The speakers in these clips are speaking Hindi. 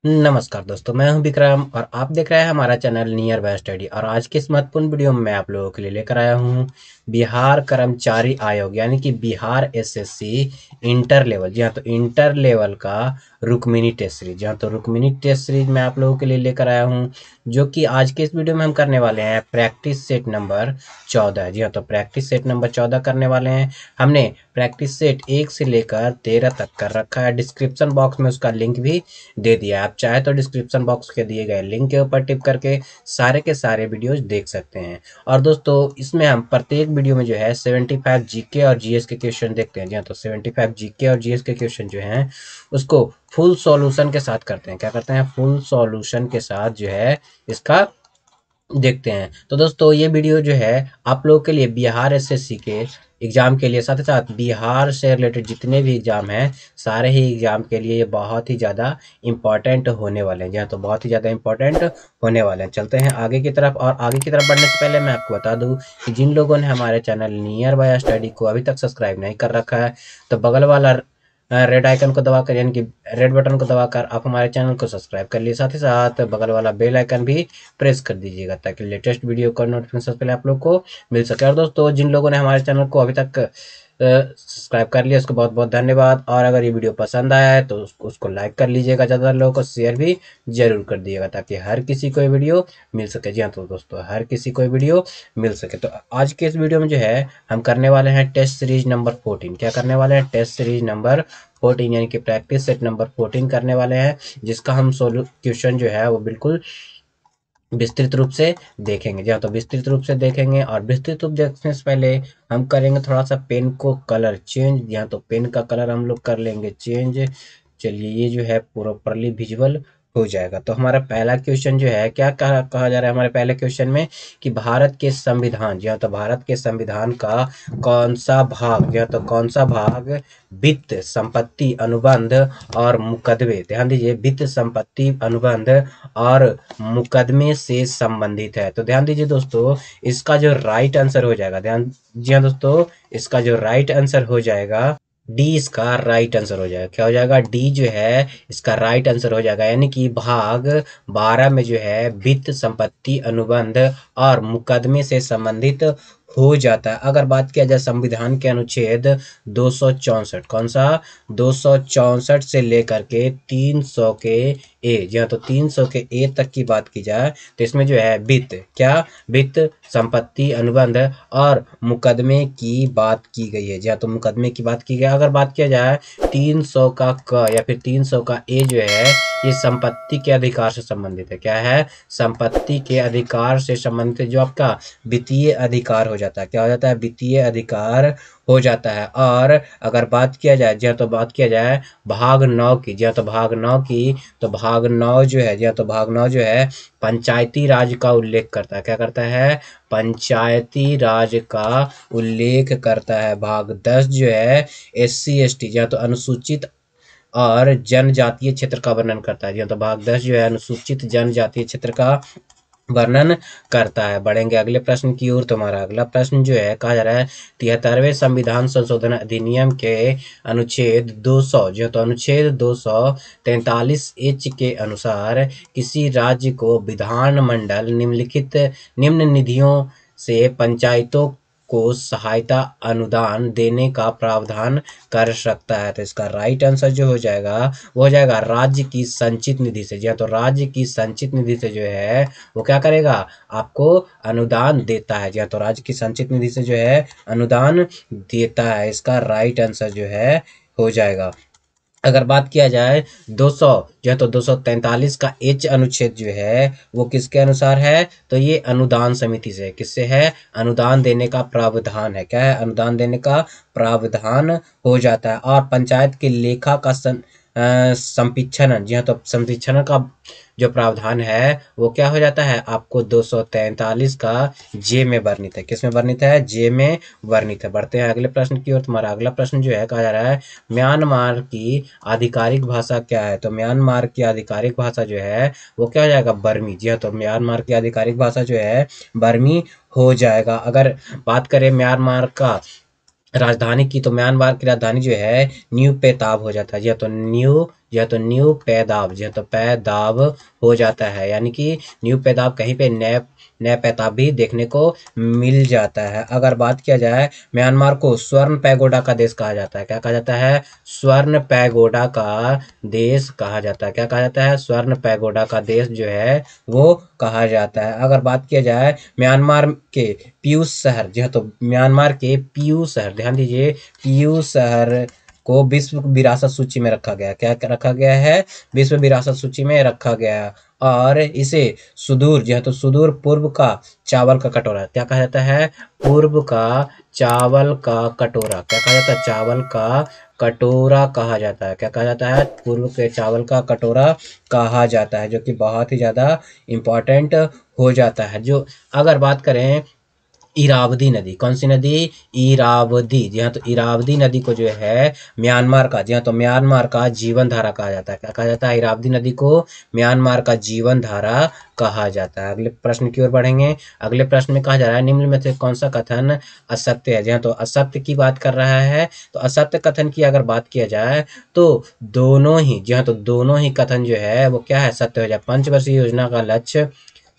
नमस्कार दोस्तों, मैं हूं विक्रम और आप देख रहे हैं हमारा चैनल नियर बाय स्टडी। और आज के इस महत्वपूर्ण वीडियो में मैं आप लोगों के लिए लेकर आया हूं बिहार कर्मचारी आयोग यानी कि बिहार एसएससी इंटर लेवल। जी हाँ, तो इंटर लेवल का रुक्मिणी टेस्ट सीरीज। जी हाँ, तो रुक्मिणी टेस्ट सीरीज मैं आप लोगों के लिए लेकर आया हूं, जो कि आज के इस वीडियो में हम करने वाले हैं प्रैक्टिस सेट नंबर 14। जी हाँ, तो प्रैक्टिस सेट नंबर 14 करने वाले हैं। हमने प्रैक्टिस सेट 1 से लेकर 13 तक कर रखा है। डिस्क्रिप्शन बॉक्स में उसका लिंक भी दे दिया। आप चाहे तो डिस्क्रिप्शन बॉक्स के दिए गए लिंक के ऊपर टिप करके सारे के सारे वीडियोस देख सकते हैं। और दोस्तों, इसमें हम प्रत्येक वीडियो में जो है 75 जीके और जीएस के क्वेश्चन देखते हैं। जी हाँ, तो 75 जीके और जीएस के क्वेश्चन जो हैं उसको फुल सॉल्यूशन के साथ करते हैं। क्या करते हैं? फुल सॉल्यूशन के साथ जो है इसका देखते हैं। तो दोस्तों, ये वीडियो जो है आप लोगों के लिए बिहार एसएससी के एग्जाम के लिए, साथ ही साथ बिहार से रिलेटेड जितने भी एग्जाम हैं सारे ही एग्जाम के लिए ये बहुत ही ज़्यादा इम्पोर्टेंट होने वाले हैं। जी हाँ, तो बहुत ही ज़्यादा इम्पोर्टेंट होने वाले हैं। चलते हैं आगे की तरफ। और आगे की तरफ बढ़ने से पहले मैं आपको बता दूं कि जिन लोगों ने हमारे चैनल नियर बाय स्टडी को अभी तक सब्सक्राइब नहीं कर रखा है, तो बगल वाला रेड आइकन को दबाकर यानी कि रेड बटन को दबाकर आप हमारे चैनल को सब्सक्राइब कर लिए। साथ ही साथ बगल वाला बेल आइकन भी प्रेस कर दीजिएगा ताकि लेटेस्ट वीडियो का नोटिफिकेशन पहले आप लोग को मिल सके। और दोस्तों, जिन लोगों ने हमारे चैनल को अभी तक सब्सक्राइब कर लिया उसको बहुत बहुत धन्यवाद। और अगर ये वीडियो पसंद आया है तो उसको लाइक कर लीजिएगा, ज़्यादा लोगों को शेयर भी जरूर कर दीजिएगा ताकि हर किसी को ये वीडियो मिल सके। जी हाँ, तो दोस्तों, हर किसी को ये वीडियो मिल सके। तो आज के इस वीडियो में जो है हम करने वाले हैं टेस्ट सीरीज नंबर 14। क्या करने वाले हैं? टेस्ट सीरीज नंबर 14 यानी कि प्रैक्टिस सेट नंबर 14 करने वाले हैं, जिसका हम सोल्यू क्वेश्चन जो है वो बिल्कुल विस्तृत रूप से देखेंगे। जी हाँ, तो विस्तृत रूप से देखेंगे। और विस्तृत रूप देखने से पहले हम करेंगे थोड़ा सा पेन को कलर चेंज। यहाँ तो पेन का कलर हम लोग कर लेंगे चेंज। चलिए, ये जो है प्रॉपरली विजुअल हो जाएगा। तो हमारा पहला क्वेश्चन जो है, क्या कहा जा रहा है हमारे पहले क्वेश्चन में कि भारत के संविधान, जी हाँ, तो भारत के संविधान का कौन सा भाग, जी हाँ, तो कौन सा भाग वित्त संपत्ति अनुबंध और मुकदमे, ध्यान दीजिए, वित्त संपत्ति अनुबंध और मुकदमे से संबंधित है। तो ध्यान दीजिए दोस्तों, इसका जो राइट आंसर हो जाएगा, ध्यान, जी हाँ दोस्तों, इसका जो राइट आंसर हो जाएगा डी, इसका राइट आंसर हो जाएगा। क्या हो जाएगा? डी जो है इसका राइट आंसर हो जाएगा। यानी कि भाग 12 में जो है वित्त संपत्ति अनुबंध और मुकदमे से संबंधित हो जाता है। अगर बात किया जाए संविधान के अनुच्छेद 264, कौन सा? 264 से लेकर के 300 के ए, जी हाँ, तो 300 के ए तक की बात की जाए तो इसमें जो है वित्त, क्या? वित्त संपत्ति अनुबंध और मुकदमे की बात की गई है। जी हाँ, तो मुकदमे की बात की गई। अगर बात किया जाए 300 का क या फिर 300 का ए जो है ये संपत्ति के अधिकार से संबंधित है। क्या है? संपत्ति के अधिकार से संबंधित, जो आपका वित्तीय अधिकार हो जाता है। क्या हो जाता है? वित्तीय अधिकार हो जाता है। और अगर बात किया जाए, जी हाँ, तो बात किया जाए भाग 9 की, जी हाँ, तो भाग 9 की, तो भाग 9 जो है, जी हाँ, तो भाग 9 जो है पंचायती राज का उल्लेख करता है। क्या करता है? पंचायती राज का उल्लेख करता है। भाग 10 जो है एससी एसटी, जी हाँ, तो अनुसूचित और जनजातीय क्षेत्र का वर्णन करता है। जी हाँ, तो भाग 10 जो है अनुसूचित जनजातीय क्षेत्र का वर्णन करता है। बढ़ेंगे अगले प्रश्न की ओर। तुम्हारा अगला प्रश्न जो है, कहा जा रहा है 73वें संविधान संशोधन अधिनियम के अनुच्छेद 200, जो तो अनुच्छेद 243 एच के अनुसार किसी राज्य को विधानमंडल निम्नलिखित निम्न निधियों से पंचायतों को सहायता अनुदान देने का प्रावधान कर सकता है। तो इसका राइट आंसर जो हो जाएगा वो हो जाएगा राज्य की संचित निधि से। जी हाँ, तो राज्य की संचित निधि से जो है वो क्या करेगा? आपको अनुदान देता है। जी हाँ, तो राज्य की संचित निधि से जो है अनुदान देता है। इसका राइट आंसर जो है हो जाएगा। अगर बात किया जाए 200, जो है तो 243 का एच अनुच्छेद जो है वो किसके अनुसार है? तो ये अनुदान समिति से। किससे है? अनुदान देने का प्रावधान है। क्या है? अनुदान देने का प्रावधान हो जाता है। और पंचायत के लेखा का संपीक्षण, जी हाँ, तो संपीक्षण का जो प्रावधान है वो क्या हो जाता है? आपको 243 का जे में वर्णित है। किस में वर्णित है? जे में वर्णित है। बढ़ते हैं अगले प्रश्न की ओर। तुम्हारा अगला प्रश्न जो है, कहा जा रहा है म्यांमार की आधिकारिक भाषा क्या है? तो म्यांमार की आधिकारिक भाषा जो है वो क्या हो जाएगा? बर्मी। जी हाँ, तो म्यांमार की आधिकारिक भाषा जो है बर्मी हो जाएगा। अगर बात करें म्यांमार का राजधानी की, तो म्यांमार की राजधानी जो है न्यू पेताब हो जाता है। जी हाँ, तो न्यू जो है तो न्यू पैदाब जो है तो पैदाब हो जाता है, यानी कि न्यू पैदाब कहीं पे नए नया पैताब भी देखने को मिल जाता है। अगर बात किया जाए म्यांमार को स्वर्ण पैगोडा का देश कहा जाता है, क्या कहा जाता है? स्वर्ण पैगोडा का देश कहा जाता है। क्या कहा जाता है? स्वर्ण पैगोडा का देश जो है वो कहा जाता है। अगर बात किया जाए म्यांमार के पीयूष शहर जो है तो म्यांमार के पीयूष शहर, ध्यान दीजिए, पीयूष शहर को विश्व विरासत सूची में रखा गया। क्या रखा गया है? विश्व विरासत सूची में रखा गया है। और इसे सुदूर जो है तो सुदूर पूर्व का चावल का कटोरा, क्या कहा जाता है? पूर्व का चावल का कटोरा। क्या कहा जाता है? चावल का कटोरा कहा जाता है। क्या कहा जाता है? पूर्व के चावल का कटोरा कहा जाता है, जो कि बहुत ही ज्यादा इम्पोर्टेंट हो जाता है। जो अगर बात करें इरावदी नदी, कौन सी नदी? इरावदी। जी हाँ, तो इरावदी नदी को जो है म्यांमार का, जी हाँ, तो म्यांमार का जीवन धारा कहा जाता है। क्या कहा जाता है? इरावदी नदी को म्यांमार का जीवन धारा कहा जाता है। अगले प्रश्न की ओर बढ़ेंगे। अगले प्रश्न में कहा जा रहा है निम्न में से कौन सा कथन असत्य है? जी हाँ, तो असत्य की बात कर रहा है। तो असत्य कथन की अगर बात किया जाए तो दोनों ही, जी हाँ, तो दोनों ही कथन जो है वो क्या है? सत्य हो जाए। पंचवर्षीय योजना का लक्ष्य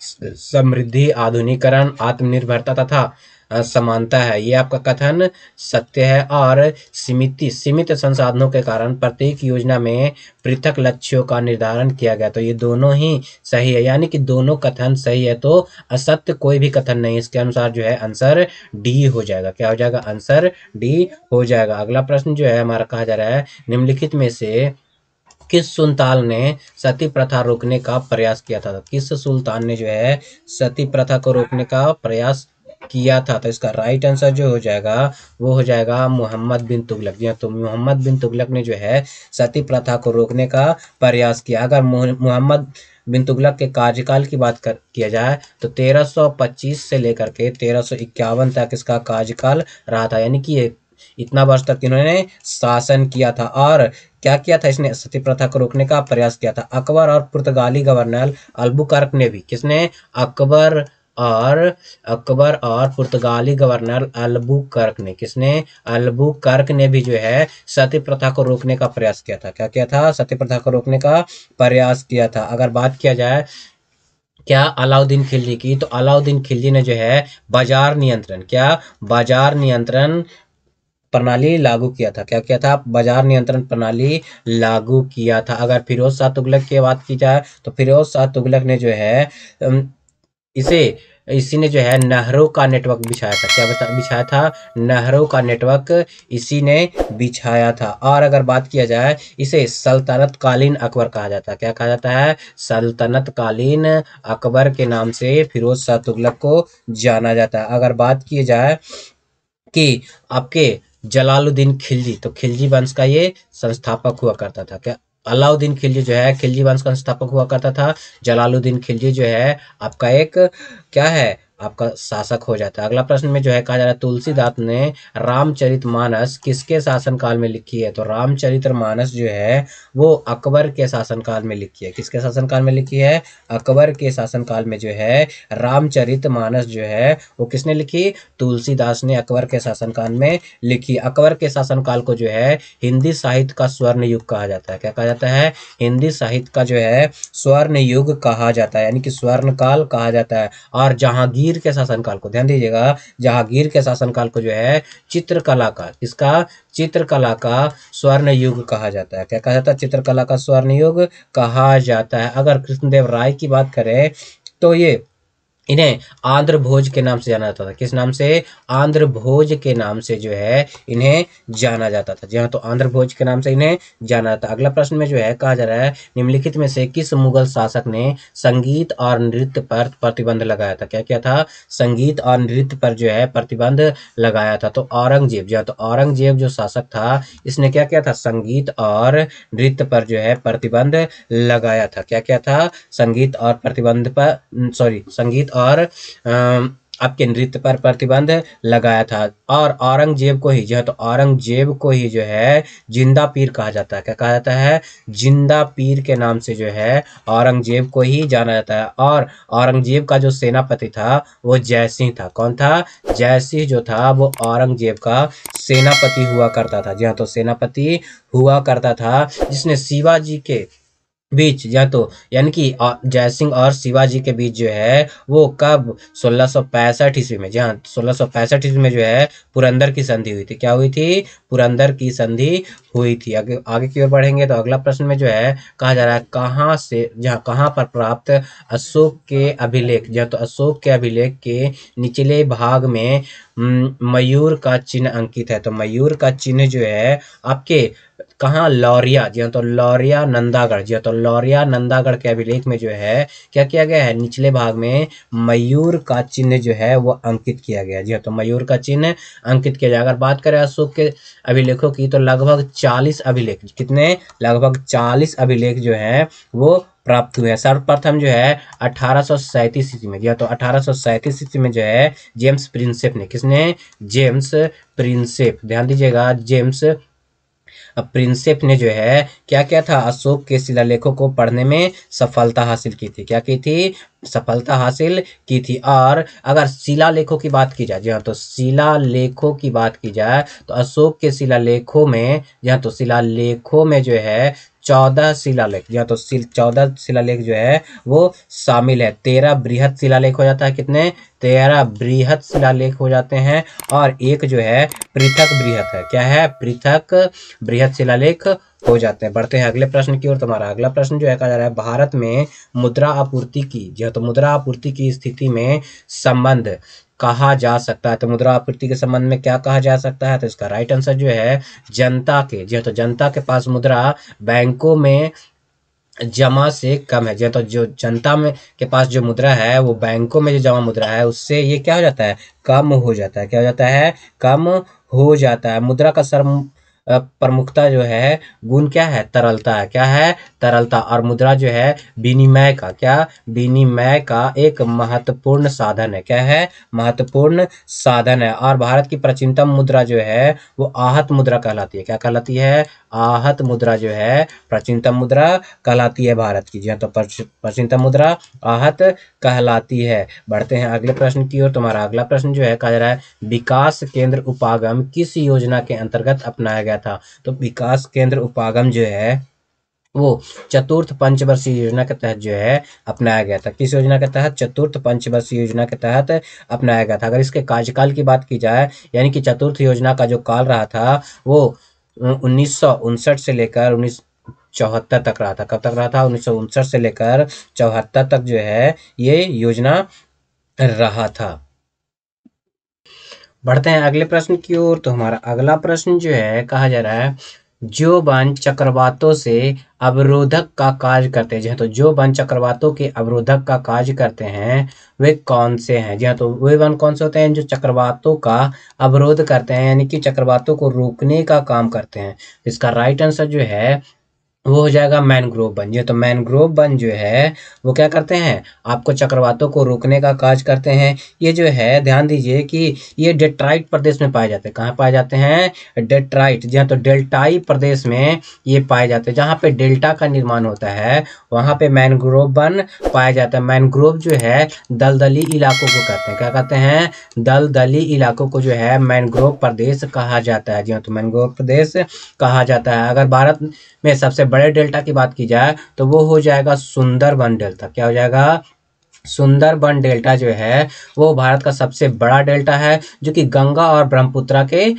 समृद्धि, आधुनिकीकरण, आत्मनिर्भरता तथा समानता है, ये आपका कथन सत्य है। और सीमित संसाधनों के कारण प्रत्येक योजना में पृथक लक्ष्यों का निर्धारण किया गया, तो ये दोनों ही सही है, यानी कि दोनों कथन सही है। तो असत्य कोई भी कथन नहीं, इसके अनुसार जो है आंसर डी हो जाएगा। क्या हो जाएगा? आंसर डी हो जाएगा। अगला प्रश्न जो है हमारा कहा जा रहा है निम्नलिखित में से किस सुल्तान ने सती प्रथा रोकने का प्रयास किया था? किस सुल्तान ने जो है सती प्रथा को रोकने का प्रयास किया था? तो इसका राइट आंसर जो हो जाएगा वो हो जाएगा मोहम्मद बिन तुगलक। जी हाँ, तो मोहम्मद बिन तुगलक ने जो है सती प्रथा को रोकने का प्रयास किया। अगर मोहम्मद बिन तुगलक के कार्यकाल की बात किया जाए तो 1325 से लेकर के 1351 तक इसका कार्यकाल रहा था, यानी कि ये इतना वर्ष तक इन्होंने शासन किया था। और क्या किया था? इसने सती प्रथा को रोकने का प्रयास किया था। अकबर और पुर्तगाली गवर्नर अल्बुकर्क ने भी, किसने? अकबर और पुर्तगाली गवर्नर अल्बुकर्क ने, किसने? अल्बुकर्क ने भी जो है सती प्रथा को रोकने का प्रयास किया था। क्या किया था? सती प्रथा को रोकने का प्रयास किया था। अगर बात किया जाए क्या अलाउद्दीन खिलजी की, तो अलाउद्दीन खिलजी ने जो है बाजार नियंत्रण, क्या बाजार नियंत्रण प्रणाली लागू किया था। क्या किया था? बाजार नियंत्रण प्रणाली लागू किया था। अगर फिरोज शाह तुगलक की बात की जाए तो फिरोज शाह तुगलक ने जो है इसे इसी ने जो है नहरों का नेटवर्क बिछाया था। क्या बिछाया था? नहरों का नेटवर्क इसी ने बिछाया था। और अगर बात किया जाए इसे सल्तनत कालीन अकबर कहा जाता है। क्या कहा जाता है? सल्तनत कालीन अकबर के नाम से फिरोज शाह तुगलक को जाना जाता है। अगर बात की जाए कि आपके जलालुद्दीन खिलजी, तो खिलजी वंश का ये संस्थापक हुआ करता था। क्या अलाउद्दीन खिलजी जो है खिलजी वंश का संस्थापक हुआ करता था। जलालुद्दीन खिलजी जो है आपका एक क्या है? आपका शासक हो जाता है। अगला प्रश्न में जो है कहा जा रहा है तुलसीदास ने रामचरितमानस किसके शासनकाल में लिखी है? तो रामचरितमानस जो है वो अकबर के शासनकाल में लिखी है। किसके शासनकाल में लिखी है? अकबर के शासनकाल में जो है रामचरितमानस जो है वो किसने लिखी? तुलसीदास ने अकबर के शासनकाल में लिखी। अकबर के शासनकाल को जो है हिंदी साहित्य का स्वर्ण युग कहा जाता है। क्या कहा जाता है? हिंदी साहित्य का जो है स्वर्ण युग कहा जाता है, यानी कि स्वर्ण काल कहा जाता है। और जहांगीर के शासनकाल को, ध्यान दीजिएगा, जहांगीर के शासनकाल को जो है चित्रकला का, इसका चित्रकला का स्वर्ण युग कहा जाता है। क्या कहा जाता है? चित्रकला का स्वर्ण युग कहा जाता है। अगर कृष्णदेव राय की बात करें तो ये इन्हें आंध्र भोज के नाम से जाना जाता था। किस नाम से? आंध्र भोज के नाम से जो है इन्हें जाना जाता था। जी हाँ, तो आंध्र भोज के नाम से इन्हें जाना जाता। अगला प्रश्न में जो है कहा जा रहा है निम्नलिखित में से किस मुगल शासक ने संगीत और नृत्य पर प्रतिबंध लगाया था? क्या किया था? संगीत और नृत्य पर जो है प्रतिबंध लगाया था। तो औरंगजेब। जी हाँ, तो औरंगजेब जो शासक था इसने क्या किया था? संगीत और नृत्य पर जो है प्रतिबंध लगाया था। क्या किया था? संगीत और प्रतिबंध पर, सॉरी, संगीत और आपके नृत्य पर प्रतिबंध लगाया था। और औरंगजेब को ही जो है तो औरंगजेब को ही जो है जिंदा पीर कहा जाता है। क्या कहा जाता है? जिंदा पीर के नाम से जो है औरंगजेब को ही जाना जाता है। और औरंगजेब का जो सेनापति था वो जयसिंह था। कौन था? जयसिंह जो था वो औरंगजेब का सेनापति हुआ करता था। जी हाँ, तो सेनापति हुआ करता था, जिसने शिवाजी के बीच या तो यानी कि जयसिंह और शिवाजी के बीच जो है वो कब 1665 ईस्वी में, जी हाँ 1665 ईस्वी में जो है पुरंदर की संधि हुई थी। क्या हुई थी? पुरंदर की संधि हुई थी। आगे आगे की ओर बढ़ेंगे तो अगला प्रश्न में जो है कहा जा रहा है कहाँ से, जहाँ कहाँ पर प्राप्त अशोक के अभिलेख, जहाँ तो अशोक के अभिलेख के निचले भाग में मयूर का चिन्ह अंकित है। तो मयूर का चिन्ह जो है आपके कहाँ? लौरिया। जी हाँ, तो लौरिया नंदागढ़। जी हाँ, तो लौरिया नंदागढ़ के अभिलेख में जो है क्या किया गया है? निचले भाग में मयूर का चिन्ह जो है वो अंकित किया गया। जी हाँ, तो मयूर का चिन्ह अंकित किया जाए। अगर बात करें अशोक के अभिलेखों की तो लगभग 40 अभिलेख, कितने? लगभग 40 अभिलेख जो है वो प्राप्त हुए हैं। सर्वप्रथम जो है 1837 ईस्वी में, जी हाँ, तो 1837 ईस्वी में जो है जेम्स प्रिंसेप ने, किसने? जेम्स प्रिंसेप, ध्यान दीजिएगा, जेम्स प्रिंसेप ने जो है क्या किया था? अशोक के शिलालेखों को पढ़ने में सफलता हासिल की थी। क्या की थी? सफलता हासिल की थी। और अगर शिलालेखों की बात की जाए, जी हाँ, तो शिलालेखों की बात की जाए तो अशोक के शिलालेखों में, जी हाँ, तो शिलालेखों में जो है 14 शिलालेख, जी हाँ, तो 14 शिलालेख जो है वो शामिल है। 13 बृहद शिलालेख हो जाता है। कितने? 13 बृहद शिलालेख हो जाते हैं और एक जो है पृथक बृहद है। क्या है? पृथक बृहद शिलालेख हो जाते हैं। बढ़ते हैं अगले प्रश्न की ओर। तुम्हारा अगला प्रश्न जो है कहा जा रहा है भारत में मुद्रा आपूर्ति की, जो तो मुद्रा आपूर्ति की स्थिति में संबंध कहा जा सकता है। तो मुद्रा आपूर्ति के संबंध में क्या कहा जा सकता है? तो इसका राइट आंसर जो है जनता के, जो तो जनता के पास मुद्रा बैंकों में जमा से कम है। जो तो जो जनता में के पास जो मुद्रा है वो बैंकों में जो जमा मुद्रा है उससे ये क्या हो जाता है? कम हो जाता है। क्या हो जाता है? कम हो जाता है। मुद्रा का प्रमुखता जो है गुण क्या है? तरलता है। क्या है? तरलता। और मुद्रा जो है विनिमय का, क्या? विनिमय का एक महत्वपूर्ण साधन है। क्या है? महत्वपूर्ण साधन है। और भारत की प्राचीनतम मुद्रा जो है वो आहत मुद्रा कहलाती है। क्या कहलाती है? आहत मुद्रा जो है प्राचीनतम मुद्रा कहलाती है भारत की। जी हाँ, तो प्राचीनतम मुद्रा आहत कहलाती है। बढ़ते हैं अगले प्रश्न की ओर। तुम्हारा अगला प्रश्न जो है कहा जा रहा है विकास केंद्र उपागम किस योजना के अंतर्गत अपनाया गया था? तो विकास केंद्र उपागम जो है वो चतुर्थ पंचवर्षीय योजना के तहत जो है अपनाया गया था। किस योजना के तहत? चतुर्थ पंचवर्षीय योजना के तहत अपनाया गया था। अगर इसके कार्यकाल की बात की जाए, यानी कि चतुर्थ योजना का जो काल रहा था वो 1959 से लेकर 1974 तक रहा था। कब तक रहा था? 1959 से लेकर 74 तक जो है ये योजना रहा था। बढ़ते हैं अगले प्रश्न की ओर। तो हमारा अगला प्रश्न जो है कहा जा रहा है जो वन चक्रवातों से अवरोधक का कार्य करते हैं। जी हाँ, तो जो वन चक्रवातों के अवरोधक का कार्य करते हैं वे कौन से हैं? जी हाँ, तो वे वन कौन से होते हैं जो चक्रवातों का अवरोध करते हैं, यानी कि चक्रवातों को रोकने का काम करते हैं? इसका राइट आंसर जो है वो हो जाएगा मैनग्रोव वन। ये तो मैनग्रोव वन जो है वो क्या करते हैं? आपको चक्रवातों को रोकने का कार्य करते हैं। ये जो है ध्यान दीजिए कि ये डेट्राइट प्रदेश में पाए जाते हैं। कहाँ पाए जाते हैं? डेट्राइट, जहाँ तो डेल्टाई प्रदेश में ये पाए जाते हैं। जहाँ पे डेल्टा का निर्माण होता है वहाँ पे मैनग्रोव वन पाया जाता है। मैनग्रोव जो है दलदली इलाकों को कहते हैं। क्या कहते हैं? दलदली इलाकों को जो है मैनग्रोव प्रदेश कहा जाता है। जी हाँ, तो मैनग्रोव प्रदेश कहा जाता है। अगर भारत में सबसे बड़े डेल्टा की बात की जाए तो वो हो जाएगा सुंदरबन डेल्टा। क्या हो जाएगा? सुंदरबन डेल्टा जो है वो भारत का सबसे बड़ा डेल्टा है, जो कि गंगा और ब्रह्मपुत्रा के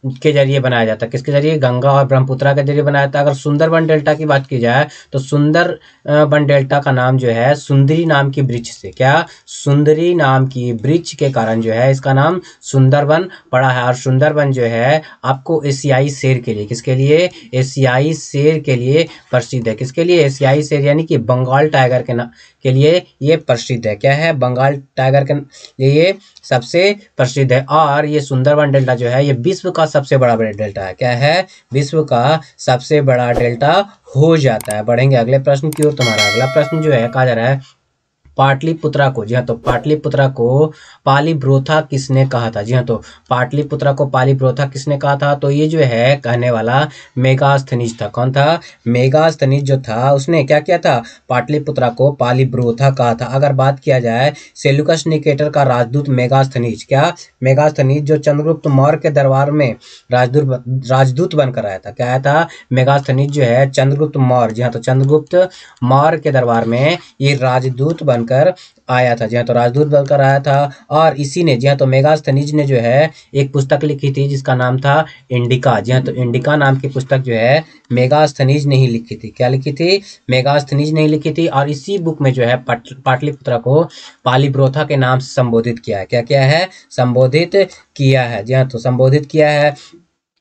जरिए बनाया जाता है। किसके जरिए? गंगा और ब्रह्मपुत्रा के जरिए बनाया जाता है। अगर सुंदरबन डेल्टा की बात की जाए तो सुंदरबन डेल्टा का नाम जो है सुंदरी नाम की वृक्ष से, क्या? सुंदरी नाम की वृक्ष के कारण जो है इसका नाम सुंदरबन पड़ा है। और सुंदरबन जो है आपको एशियाई शेर के लिए, किसके लिए? एशियाई शेर के लिए प्रसिद्ध है। किसके लिए? एशियाई शेर यानी कि बंगाल टाइगर के लिए ये प्रसिद्ध है। क्या है? बंगाल टाइगर के लिए ये सबसे प्रसिद्ध है। और ये सुंदरबन डेल्टा जो है ये विश्व का सबसे बड़ा डेल्टा है। क्या है? विश्व का सबसे बड़ा डेल्टा हो जाता है। बढ़ेंगे अगले प्रश्न की ओर। तुम्हारा अगला प्रश्न जो है कहा जा रहा है पाटलिपुत्रा को, जी हाँ, तो पाटलिपुत्रा को पालीब्रोथा किसने कहा था? जी हाँ, तो पाटलिपुत्रा को पालीब्रोथा किसने कहा था? तो ये जो है कहने वाला मेगास्थनीज था। कौन था? मेगास्थनीज जो था उसने क्या किया था? पाटलिपुत्रा को पालीब्रोथा कहा था। अगर बात किया जाए सेल्यूकस निकेटर का राजदूत मेगास्थनीज, क्या मेगास्थनीज जो चंद्रगुप्त मौर्य के दरबार में राजदूत बनकर आया था, क्या आया था? मेगास्थनीज जो है चंद्रगुप्त मौर्य, जी हाँ, तो चंद्रगुप्त मौर्य के दरबार में ये राजदूत बनकर आया था। जी हाँ, तो राजदूत बनकर आया था। और इसी ने, जी हाँ, तो मेगास्थनीज ने जो है एक पुस्तक लिखी थी जिसका नाम था इंडिका। जी हाँ, तो इंडिका नाम की पुस्तक जो है मेगास्थनीज ने ही लिखी थी। क्या लिखी थी? मेगास्थनीज ने ही लिखी थी। और इसी बुक में जो है पाटलिपुत्रा को पालीब्रोथा के नाम से संबोधित किया है। क्या किया है? संबोधित किया है। जी हाँ, तो संबोधित किया है।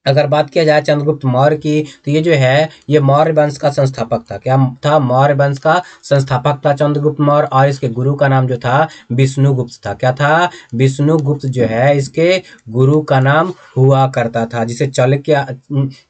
अगर बात किया जाए चंद्रगुप्त मौर्य की, तो ये जो है ये मौर्य वंश का संस्थापक था। क्या था? मौर्य वंश का संस्थापक था चंद्रगुप्त मौर्य। और इसके गुरु का नाम जो था विष्णुगुप्त था। क्या था? विष्णुगुप्त जो है इसके गुरु का नाम हुआ करता था, जिसे चाणक्य,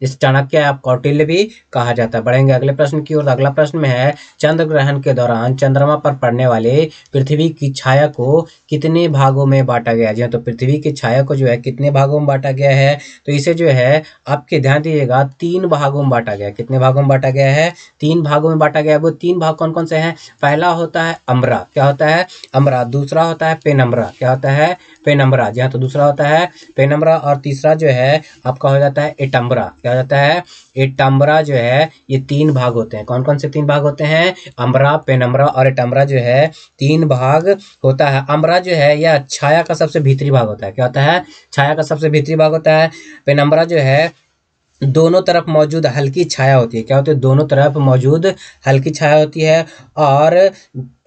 इस चाणक्य या कौटिल्य भी कहा जाता है। बढ़ेंगे अगले प्रश्न की ओर। अगला प्रश्न में है, चंद्र ग्रहण के दौरान चंद्रमा पर पड़ने वाले पृथ्वी की छाया को कितने भागों में बांटा गया? जी हाँ, तो पृथ्वी की छाया को जो है कितने भागों में बांटा गया है? तो इसे जो है आपके ध्यान दीजिएगा 3 भागों में बांटा गया। कितने भागों में बांटा गया है? 3 भागों में बांटा गया है। वो 3 भाग कौन कौन से हैं? पहला होता है अम्बरा। क्या होता है? अम्बरा। दूसरा होता है पेनम्बरा। क्या होता है? पेनम्बरा। जी हाँ, तो दूसरा होता है पेनम्बरा। और तीसरा जो है आपका हो जाता है एटम्बरा। क्या हो जाता है? एटम्बरा जो है ये 3 भाग होते हैं। कौन कौन से 3 भाग होते हैं? अम्बरा, पेनम्बरा और एटम्बरा जो है 3 भाग होता है। अम्बरा जो है यह छाया का सबसे भीतरी भाग होता है। क्या होता है? छाया का सबसे भीतरी भाग होता है। पेनम्बरा जो है दोनों तरफ मौजूद हल्की छाया होती है। क्या होती है? दोनों तरफ मौजूद हल्की छाया होती है। और